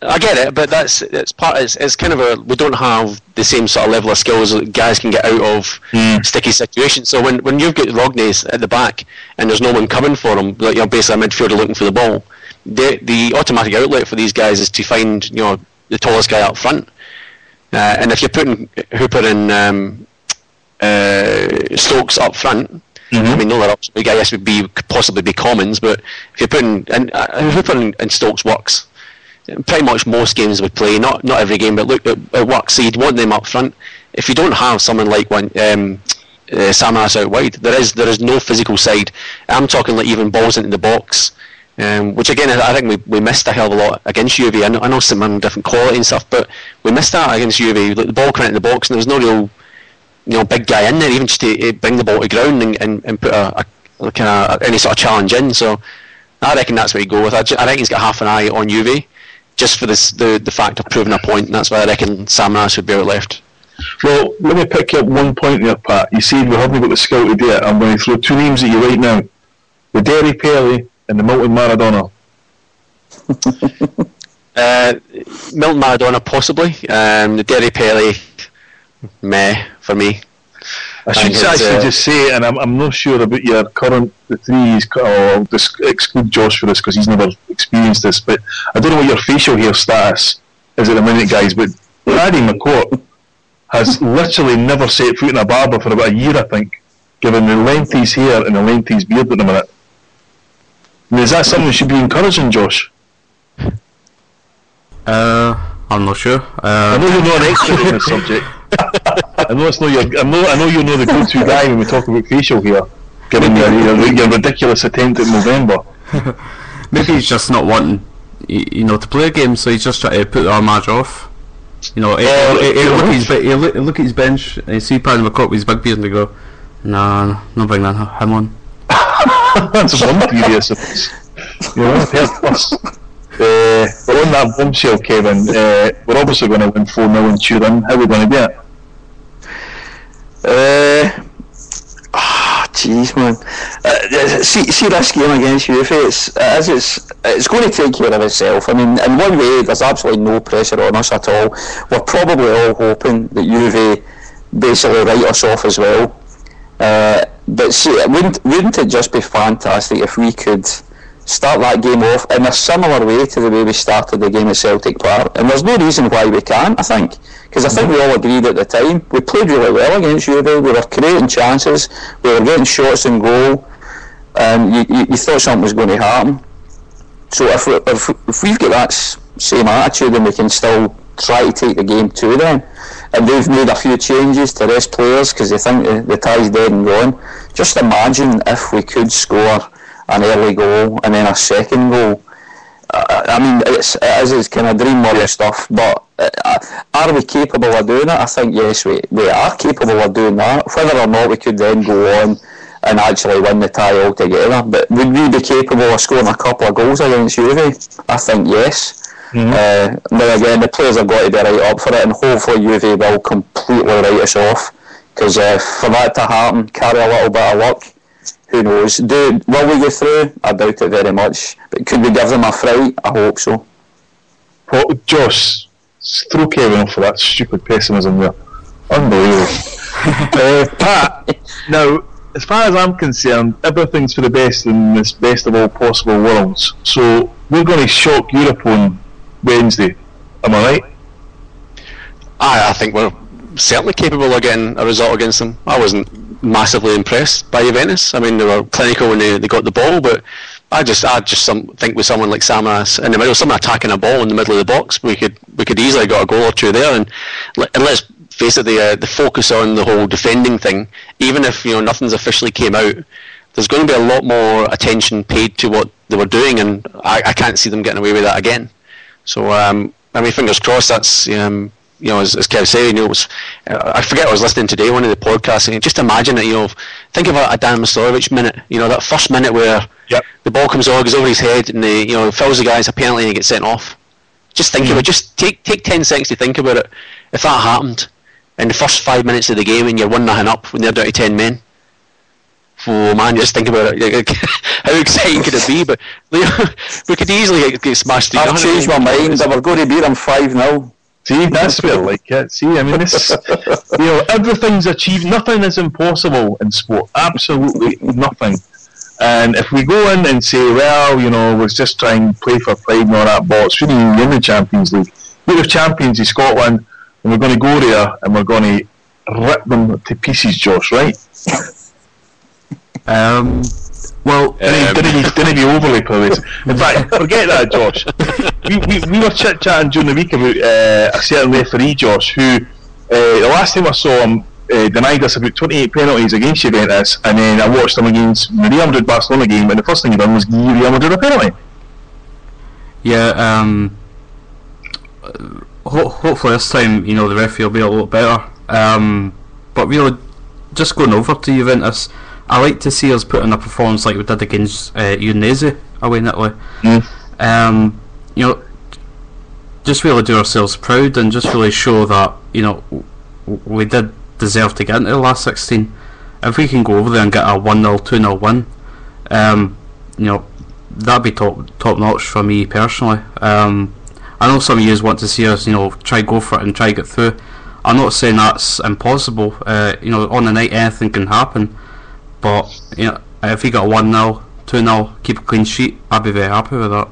I get it, but it's kind of we don't have the same sort of level of skills that guys can get out of sticky situations. So when you've got Rodney's at the back and there's no one coming for him, like you're basically a midfielder looking for the ball, the automatic outlet for these guys is to find the tallest guy up front. And if you're putting Hooper and Stokes up front, Mm-hmm. I mean, no, I guess would could possibly be commons, but if you're putting in Stokes works, pretty much most games we play, not every game, but look, it works. So you'd want them up front. If you don't have someone like Samaras out wide, there is no physical side. I'm talking like even balls into the box, which again I think we missed a hell of a lot against Juve. I know some different quality and stuff, but we missed that against Juve. Like the ball coming into the box, and there was no real big guy in there, even just to bring the ball to ground and put any sort of challenge in. So I reckon that's what you go with. I think he's got half an eye on Juve, just for the fact of proving a point, and that's why I reckon Samaras would be out left. Well, let me pick you up one point there, Pat. You said we haven't got the scouted yet. I'm going to throw two names at you right now: the Derry Pelé and the Milton Maradona. Milton Maradona possibly. The Derry Pelé, meh for me. I should actually just say, and I'm not sure about your current the threes. I'll just exclude Josh for this because he's never experienced this. But I don't know what your facial hair status is at the minute, guys. But Paddy McCourt has literally never set foot in a barber for about a year, I think, given the length of his hair and the length of his beard at the minute. I mean, is that something that should be encouraging, Josh? I'm not sure. I know you're not an expert in this subject. I know it's not your. I know you're not the go-to guy when we talk about facial hair, given your ridiculous attempt at November. Maybe he's just not wanting, to play a game, so he's just trying to put the Armage off. Look at his bench, and you see Paddy McCourt with his big beard, and they go, "Nah, not bring him on." That's one theory, I suppose. But on that bombshell, Kevin, we're obviously going to win 4-0 in Turin. How are we going to do it? Jeez, man. See this game against Juve, it's going to take care of itself. I mean, in one way, there's absolutely no pressure on us at all. We're probably all hoping that Juve basically write us off as well. But see, wouldn't it just be fantastic if we could start that game off in a similar way to the way we started the game at Celtic Park? And there's no reason why we can't, I think. Because I think we all agreed at the time, we played really well against Juve, we were creating chances, we were getting shots in goal, and you thought something was going to happen. So if we've got that same attitude, then we can still try to take the game to them. And they've made a few changes to rest players because they think the tie's dead and gone. Just imagine if we could score an early goal and then a second goal. I mean, it is kind of dream world stuff, but are we capable of doing it? I think yes, we are capable of doing that. Whether or not we could then go on and actually win the tie altogether, but would we be capable of scoring a couple of goals against Juve? I think yes. Mm-hmm. Now again, the players have got to be right up for it, and hopefully Juve will completely write us off, because for that to happen, carry a little bit of luck. Who knows? Will we go through? I doubt it very much. But could we give them a fright? I hope so. Well, Josh, throw Kevin off for that stupid pessimism there. Unbelievable. Pat, now, as far as I'm concerned, everything's for the best in this best of all possible worlds. So we're going to shock Europe on Wednesday. Am I right? I think we're certainly capable of getting a result against them. I wasn't massively impressed by Juventus. I mean, they were clinical when they got the ball, but I just think with someone like Samaras in the middle, someone attacking a ball in the middle of the box, we could easily got a goal or two there. And let's face it, the focus on the whole defending thing, even if nothing's officially came out, there's going to be a lot more attention paid to what they were doing, and I can't see them getting away with that again. So I mean, fingers crossed. That's as Kev said, I forget I was listening today, one of the podcasts, and just imagine it, think of a Dan Mastorovic minute, that first minute where the ball comes over, goes over his head, and fills the guy's a penalty and he gets sent off. Just think of it, just take 10 seconds to think about it. If that happened in the first 5 minutes of the game and you're 1-0 up when they're down to 10 men, oh man, just think about it. How exciting could it be? But we could easily get smashed. I've changed my mind, we're going to beat them 5-0. See, that's what I like it. See, I mean, this, everything's achieved. Nothing is impossible in sport. Absolutely nothing. And if we go in and say, well, we're just trying to play for pride and all that, but it's really in the Champions League. We're the champions of Scotland, and we're going to go there and we're going to rip them to pieces, Josh, right? Well, didn't be overly pervasive. In fact, forget that, Josh. We were chit-chatting during the week about a certain referee, Josh, who the last time I saw him denied us about 28 penalties against Juventus, and then I watched him against the Real Madrid Barcelona game, and the first thing he done was give Real Madrid a penalty. Yeah, hopefully this time, the referee will be a lot better. But really, just going over to Juventus, I like to see us put in a performance like we did against Udinese away in Italy. Just really do ourselves proud and just really show that we did deserve to get into the last 16. If we can go over there and get a 1-0, 2-0 win, that'd be top notch for me personally. I know some of you want to see us, try go for it and try get through. I'm not saying that's impossible. On the night anything can happen. But if we got a 1-0, 2-0, keep a clean sheet, I'd be very happy with that.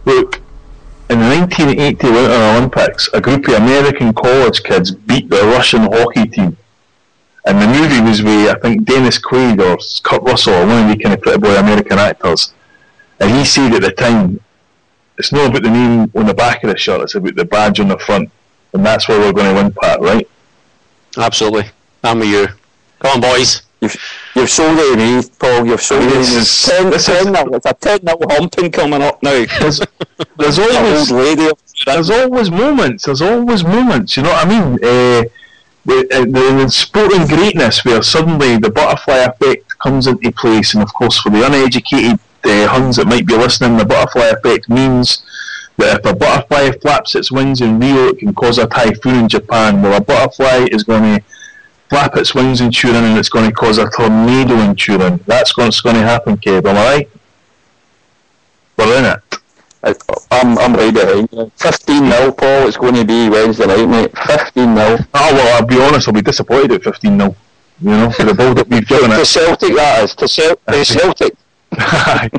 Look, in the 1980 Winter Olympics, a group of American college kids beat the Russian hockey team. And the movie was with, I think, Dennis Quaid or Kurt Russell, or one of the kind of pretty boy American actors. And he said at the time, it's not about the name on the back of the shirt, it's about the badge on the front. And that's where we're going to win, Pat, right? Absolutely. I'm with you. Come on, boys. You've sold it to me, Paul. You've sold it to me. It's a 10-0 humping coming up now. There's always moments. You know what I mean? The sporting greatness where suddenly the butterfly effect comes into place, and of course for the uneducated Huns that might be listening, the butterfly effect means that if a butterfly flaps its wings in Rio, it can cause a typhoon in Japan. Well, a butterfly is going to flap its wings in Turin, and it's going to cause a tornado in Turin. That's what's going to happen, Kev. Am I right? We're in it. I'm right behind you. 15-0, Paul. It's going to be Wednesday night, mate. 15-0. Oh well, I'll be honest. I'll be disappointed at 15-0. For the build-up we've given it. To Celtic, that is. To Celtic. Aye.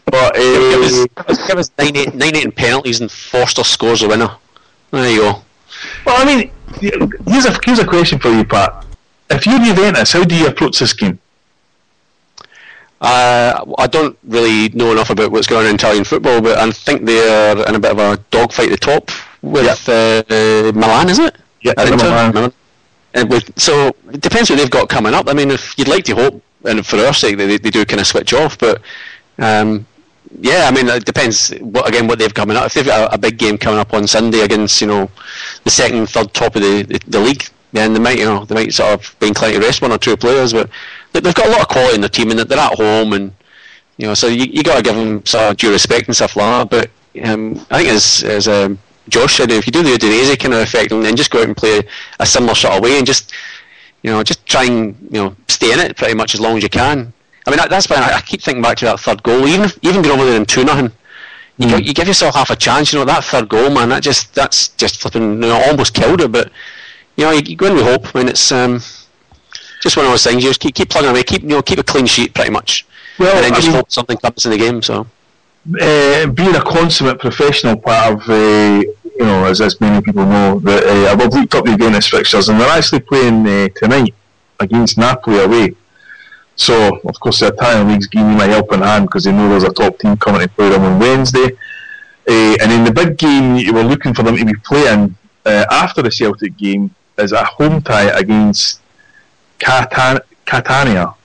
But give us 9-8 in penalties, and Forster scores a winner. There you go. Well, I mean, here's a question for you, Pat. If you're Juventus, how do you approach this game? I don't really know enough about what's going on in Italian football, but I think they're in a bit of a dogfight at the top with Milan, isn't it? Yeah, Milan. So it depends what they've got coming up. I mean, if you'd like to hope, and for our sake, they do kind of switch off, but it depends what they've coming up. If they've got a big game coming up on Sunday against the second, third top of the league, then they might sort of be inclined to rest one or two players. But they've got a lot of quality in their team, and they're at home, and so you got to give them sort of due respect and stuff like that. But I think as Josh said, if you do the Udinese kind of effect, and then just go out and play a similar sort of way, and just try and stay in it pretty much as long as you can. I mean, that's why I keep thinking back to that third goal. Even going over there in 2-0, you give yourself half a chance. That third goal, man, that's just flipping, almost killed it. But you go in with hope. I mean, it's just one of those things. You just keep plugging away, keep a clean sheet pretty much, and then just hope something comes in the game. So, being a consummate professional part of as many people know, that I've looked up the Juventus fixtures, and they're actually playing tonight against Napoli away. So, of course, the Italian League's giving me my helping hand because they know there's a top team coming to play them on Wednesday. And in the big game you were looking for them to be playing after the Celtic game is a home tie against Catania.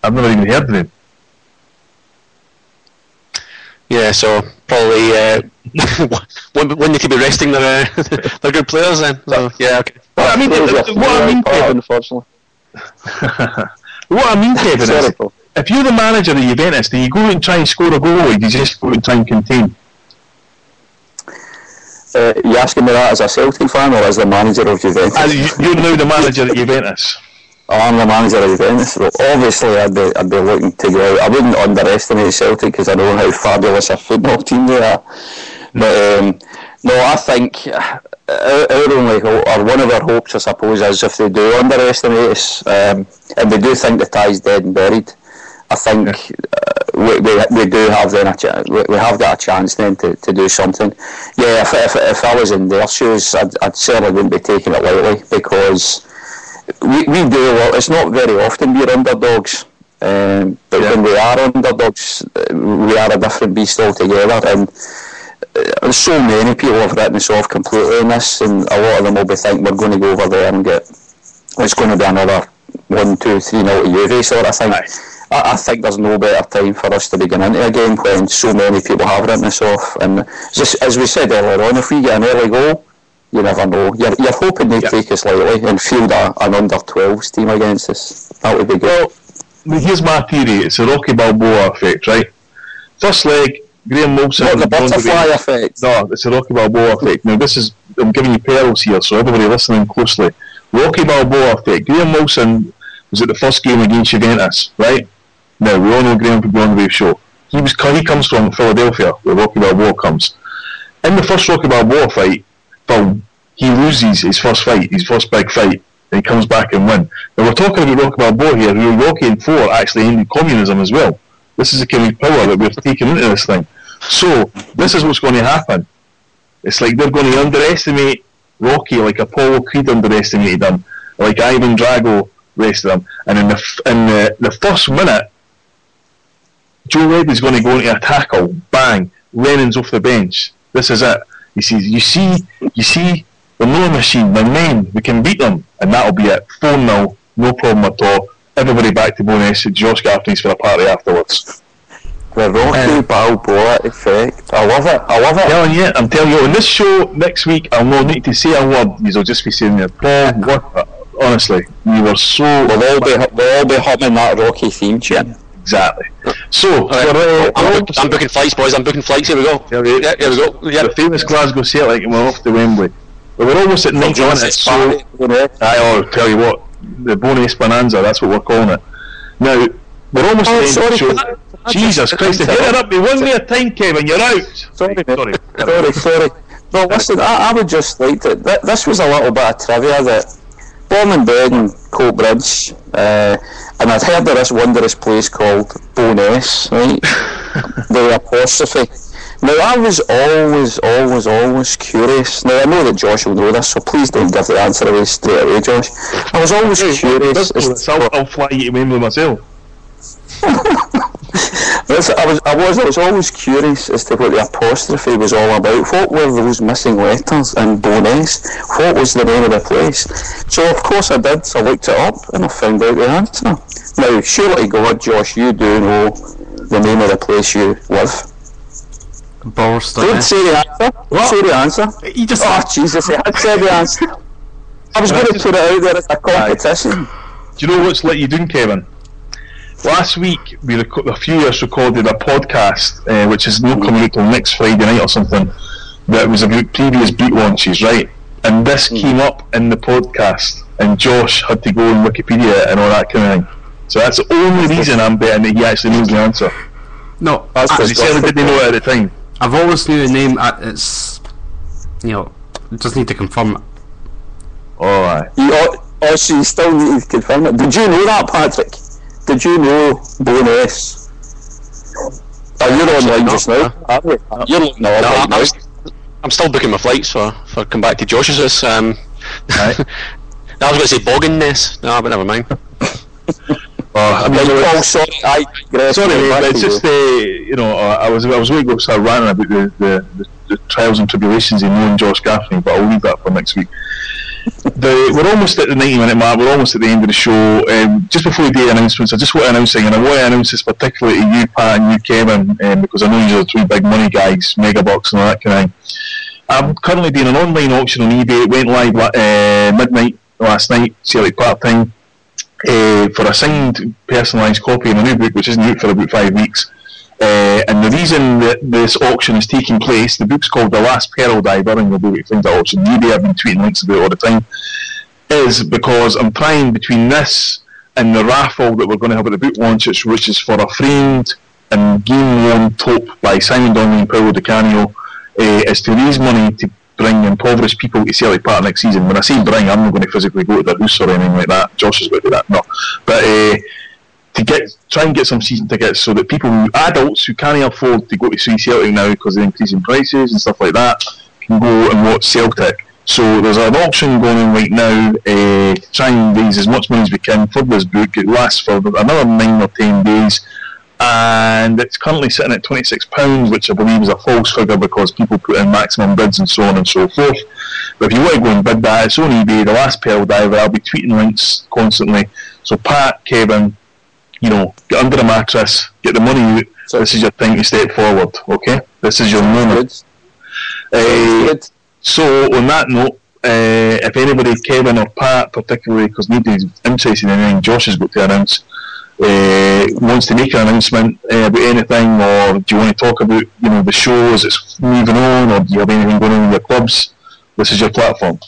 I've never even heard of them. Yeah, so probably when they could be resting their good players then. So, yeah, okay. Well, I mean, unfortunately. What I mean, Kevin, is if you're the manager of Juventus, do you go out and try and score a goal, or do you just go out and try and contain? You asking me that as a Celtic fan or as the manager of Juventus? You're now the manager at Juventus. I'm the manager of Juventus. Well, obviously, I'd be looking to go out. I wouldn't underestimate Celtic because I know how fabulous a football team they are. But no, I think our only hope, or one of our hopes, I suppose, is if they do underestimate us, and they do think the tie's dead and buried, I think we do have then we have got a chance then to do something. Yeah, if I was in their shoes, I'd certainly wouldn't be taking it lightly because we do a lot. It's not very often we're underdogs, but when we are underdogs, we are a different beast altogether. And so many people have written us off completely in this, and a lot of them will be thinking we're going to go over there and get, it's going to be another 1, 2, 3-0 to Juve sort of thing. I think there's no better time for us to be going into a game when so many people have written us off. And just as we said earlier on, if we get an early goal, you never know. You're hoping they take us lightly and field an under-12s team against us. That would be good. Well, here's my theory. It's a Rocky Balboa effect, right? First leg, Graham Wilson... Not the butterfly effect. No, it's a Rocky Balboa effect. Now, I'm giving you pearls here, so everybody listening closely. Rocky Balboa effect. Graham Wilson was at the first game against Juventus, right? Now, we all know Graham from the On the Wave show. He comes from Philadelphia, where Rocky Balboa comes. In the first Rocky Balboa fight, he loses his first fight, his first big fight, and he comes back and wins. Now, we're talking about Rocky Balboa here, who Rocky and Four actually ended communism as well. This is the kind of power that we're taking into this thing. So, this is what's going to happen. It's like they're going to underestimate Rocky like Apollo Creed underestimated him, like Ivan Drago rested him. And in the first minute, Joe Reddy's going to go into a tackle, bang, Lennon's off the bench. This is it. He says, you see, we're not a machine, we're men, we can beat them, and that'll be it. 4-0, no problem at all. Everybody back to bonus, Josh Gaffney's for a party afterwards. The Rocky Balboa effect. I love it. I'm telling you, on this show next week, I'll not need to say a word. You'll just be saying there, Paul, honestly, you were so... We'll all be humming that Rocky theme tune. Exactly. So, I'm booking flights, boys. I'm booking flights. Here we go. Here we go. Yeah. The famous Glasgow Celtic, and we're off to Wembley. But we're almost at 90 minutes. So, I'll tell you what, the Bonus Bonanza. That's what we're calling it. Now, we're almost at the end of the show. Jesus Christ! Get it up. They won me a time, Kevin. You're out. Sorry. No, listen. I would just like to. This was a little bit of trivia that. Born and bred in Coatbridge, and I'd heard of this wondrous place called Bowness, right? The apostrophe. Now, I was always curious. Now, I know that Josh will know this, so please don't give the answer away straight away, Josh. I was always curious. I'll fly you to Wembley myself. I was always curious as to what the apostrophe was all about. What were those missing letters in Bowness? What was the name of the place? So of course I did. So I looked it up and I found out the answer. Now, surely God, Josh, you do know the name of the place you live. Borston. Don't say the answer. Don't say the answer. You just... Oh Jesus! He had said the answer. I was going to put it out there as a competition. Do you know what's let you doing, Kevin? Last week, a few of us recorded a podcast, which is not coming out till next Friday night or something, that was about previous boot launches, right? And this came up in the podcast, and Josh had to go on Wikipedia and all that kind of thing. So that's the only reason I'm betting that he actually knows the answer. No, because he certainly didn't know it at the time. I've always knew the name. It's, just need to confirm it. Alright. So you still need to confirm it. Did you know that, Patrick? Did you know Bowness? You're online just now, aren't you? You're looking online now. I'm still booking my flights for come back to Josh's. Right. I was going to say Bogganness. No, but never mind. Sorry, mate, it's just I was going to go start ranting about the trials and tribulations in knowing Josh Gaffney, but I'll leave that for next week. We're almost at the 90-minute mark. We're almost at the end of the show. Just before we do the announcements, I just want to announce something, and I want to announce this particularly to you, Pat, and you, Kevin, because I know you're the two big money guys, Megabucks and all that kind of thing. I'm currently doing an online auction on eBay. It went live midnight last night, Celtic part-time, for a signed personalised copy of my new book, which isn't out for about 5 weeks. And the reason that this auction is taking place, the book's called The Last Pearl Diver, and you'll be able to find that auction. eBay, I've been tweeting links about it all the time, is because I'm trying between this and the raffle that we're going to have at the book launch, which is for a framed and game-worn tote by Simon Donnelly and Paolo Di Canio, is to raise money to bring impoverished people to Celtic Park next season. When I say bring, I'm not going to physically go to their house or anything like that. Josh is going to do that, no. But try and get some season tickets so that adults who can't afford to go to see Celtic now because of the increasing prices and stuff like that, can go and watch Celtic. So there's an auction going on right now to try and raise as much money as we can for this book. It lasts for another 9 or 10 days, and it's currently sitting at £26, which I believe is a false figure because people put in maximum bids and so on and so forth. But if you want to go and bid that, it's on eBay, the last pearl diver. I'll be tweeting links constantly. So Pat, Kevin, get under the mattress, get the money out. So this is your time to step forward, okay? This is your moment. So on that note, if anybody, Kevin or Pat particularly, because nobody's interested in anything Josh has got to announce, wants to make an announcement about anything, or do you want to talk about the show as it's moving on, or do you have anything going on in your clubs, this is your platform.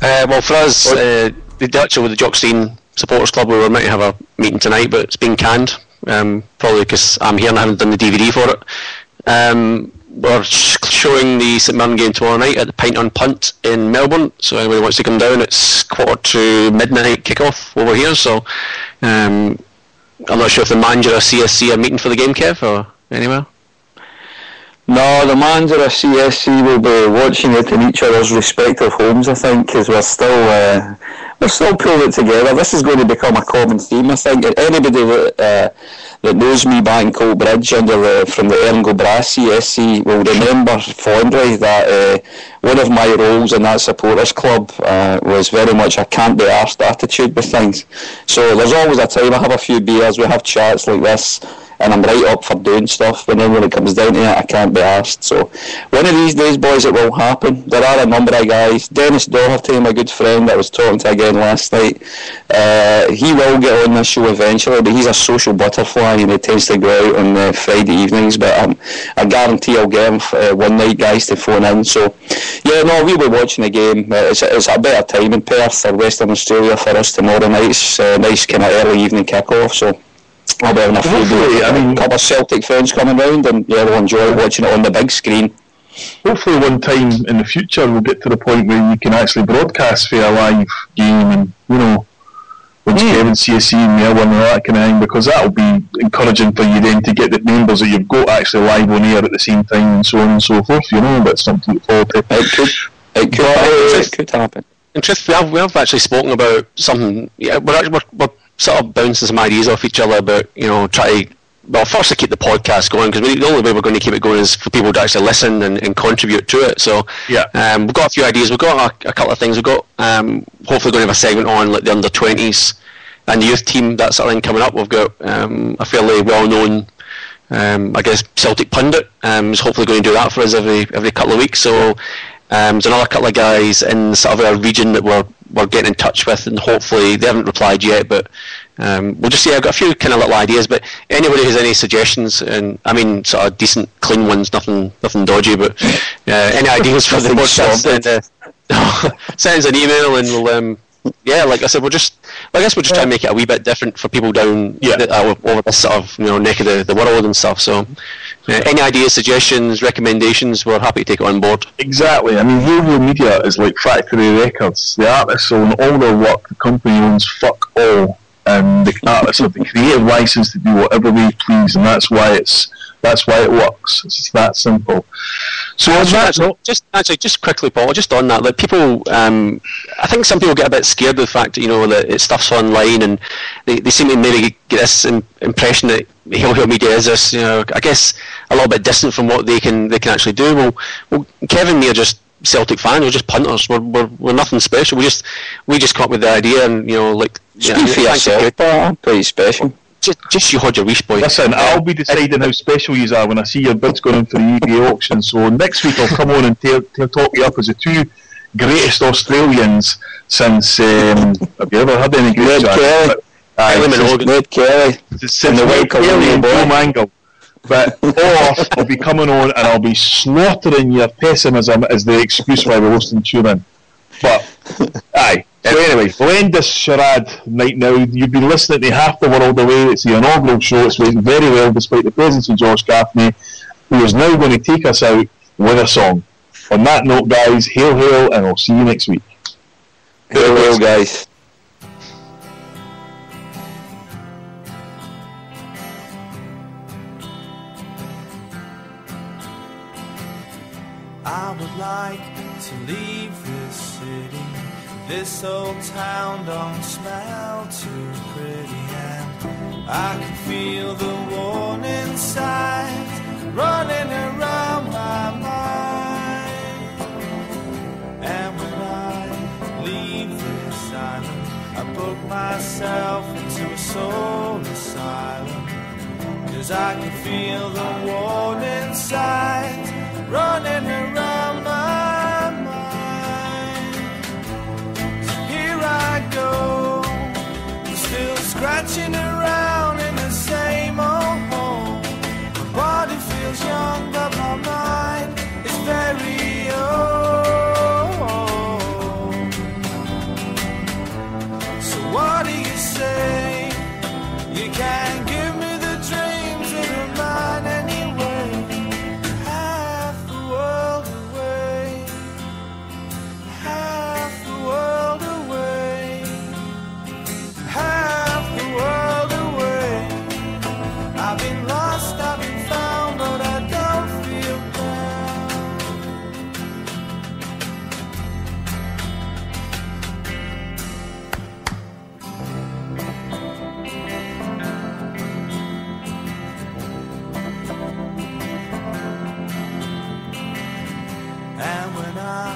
Well, for us, the Jock Stein Supporters Club, we were meant to have a meeting tonight, but it's been canned, probably because I'm here and I haven't done the DVD for it. We're showing the St Mirren game tomorrow night at the Pint on Punt in Melbourne, so anybody wants to come down, it's 1:45 midnight kick-off over here, so I'm not sure if the manager or CSC are meeting for the game, Kev, or anywhere? No, the manager of CSC will be watching it in each other's respective homes, I think, because we're still pulling it together. This is going to become a common theme, I think. Anybody that knows me back in Coatbridge from the Erngel Brass CSC will remember fondly that one of my roles in that supporters club was very much a can't be arsed attitude with things. So there's always a time I have a few beers, we have chats like this, and I'm right up for doing stuff, but then when it comes down to it, I can't be asked. So one of these days, boys, it will happen. There are a number of guys. Dennis Doherty, my good friend that I was talking to again last night, he will get on this show eventually, but he's a social butterfly and he tends to go out on Friday evenings, but I guarantee I'll get him one night, guys, to phone in. So yeah, no, we'll be watching the game. It's a better time in Perth or Western Australia for us tomorrow night. It's a nice kind of early evening kick-off, so I'll be having a couple of Celtic friends coming round, and yeah, they'll enjoy watching it on the big screen. Hopefully one time in the future we'll get to the point where you can actually broadcast for a live game, and when Kevin, CSC and Melbourne and all that kind of thing, because that'll be encouraging for you then to get the members that you've got actually live on air at the same time and so on and so forth, but something to forward to. It could happen. In truth, we have actually spoken about something. Yeah, we're sort of bouncing some ideas off each other about, try to, well, first to keep the podcast going, because the only way we're going to keep it going is for people to actually listen and contribute to it. So yeah, we've got a few ideas. We've got a couple of things. We've got hopefully going to have a segment on like the under-20s and the youth team, that sort of thing coming up. We've got a fairly well-known, I guess, Celtic pundit who's hopefully going to do that for us every couple of weeks. So there's another couple of guys in sort of our region that we're getting in touch with, and hopefully they haven't replied yet, but we'll just see. I've got a few kind of little ideas, but anybody who's any suggestions, and I mean sort of decent, clean ones, nothing dodgy, but any ideas for the podcast, send us an email, and we'll like I said, we'll just try and make it a wee bit different for people down over this sort of neck of the world and stuff. So any ideas, suggestions, recommendations, we're happy to take it on board. Exactly. I mean, radio media is like factory records. The artists own all their work, the company owns fuck all, and the artists have the creative license to do whatever they please, and that's why it works. It's just that simple. So just quickly, Paul, just on that, like people, I think some people get a bit scared of the fact that that it stuff's online, and they seem to maybe get this impression that Hill Media is this, I guess a little bit distant from what they can actually do. Well, Kevin and me are just Celtic fans. We're just punters. We're nothing special. We just come up with the idea, and speak for yourself, I'm pretty special. Just you hold your wish, boy. Listen, I'll be deciding how special you are when I see your bids going in for the eBay auction. So next week I'll come on and talk you up as the two greatest Australians since. Have you ever had any great Ned Kelly. Since Ned Kelly and Joe Mangle. But or I'll be coming on and I'll be slaughtering your pessimism as the excuse why we're hosting tune-in. But aye. So anyway, we'll end this charade right now. You've been listening to Half the World Away. It's the inaugural show. It's went very well despite the presence of Josh Gaffney, who is now going to take us out with a song. On that note, guys, hail, hail, and I'll see you next week. Hail, hail, guys. I would like to leave this city. This old town don't smell too pretty, and I can feel the warning signs running around my mind. And when I leave this island, I book myself into a soul asylum, 'cause I can feel the warning signs running around my mind. So here I go, still scratching around in the same old hole. My body feels young, but my mind is very old. So what do you say? You can't give me the dreams that are mine anyway. Half the world away, half the world away, half the world away. I've been lost, I've been found, but I don't feel bound. And when I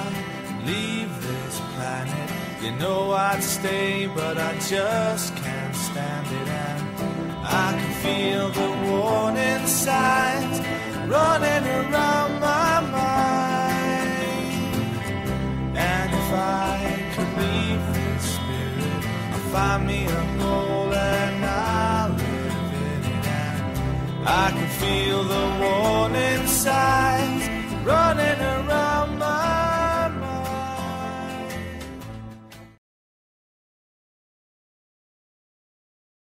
leave this planet, you know I'd stay, but I just can't stand it. And I can feel the warning signs running around my mind. And if I could leave this spirit, I'll find me a hole and I'll live in it. And I can feel the warning signs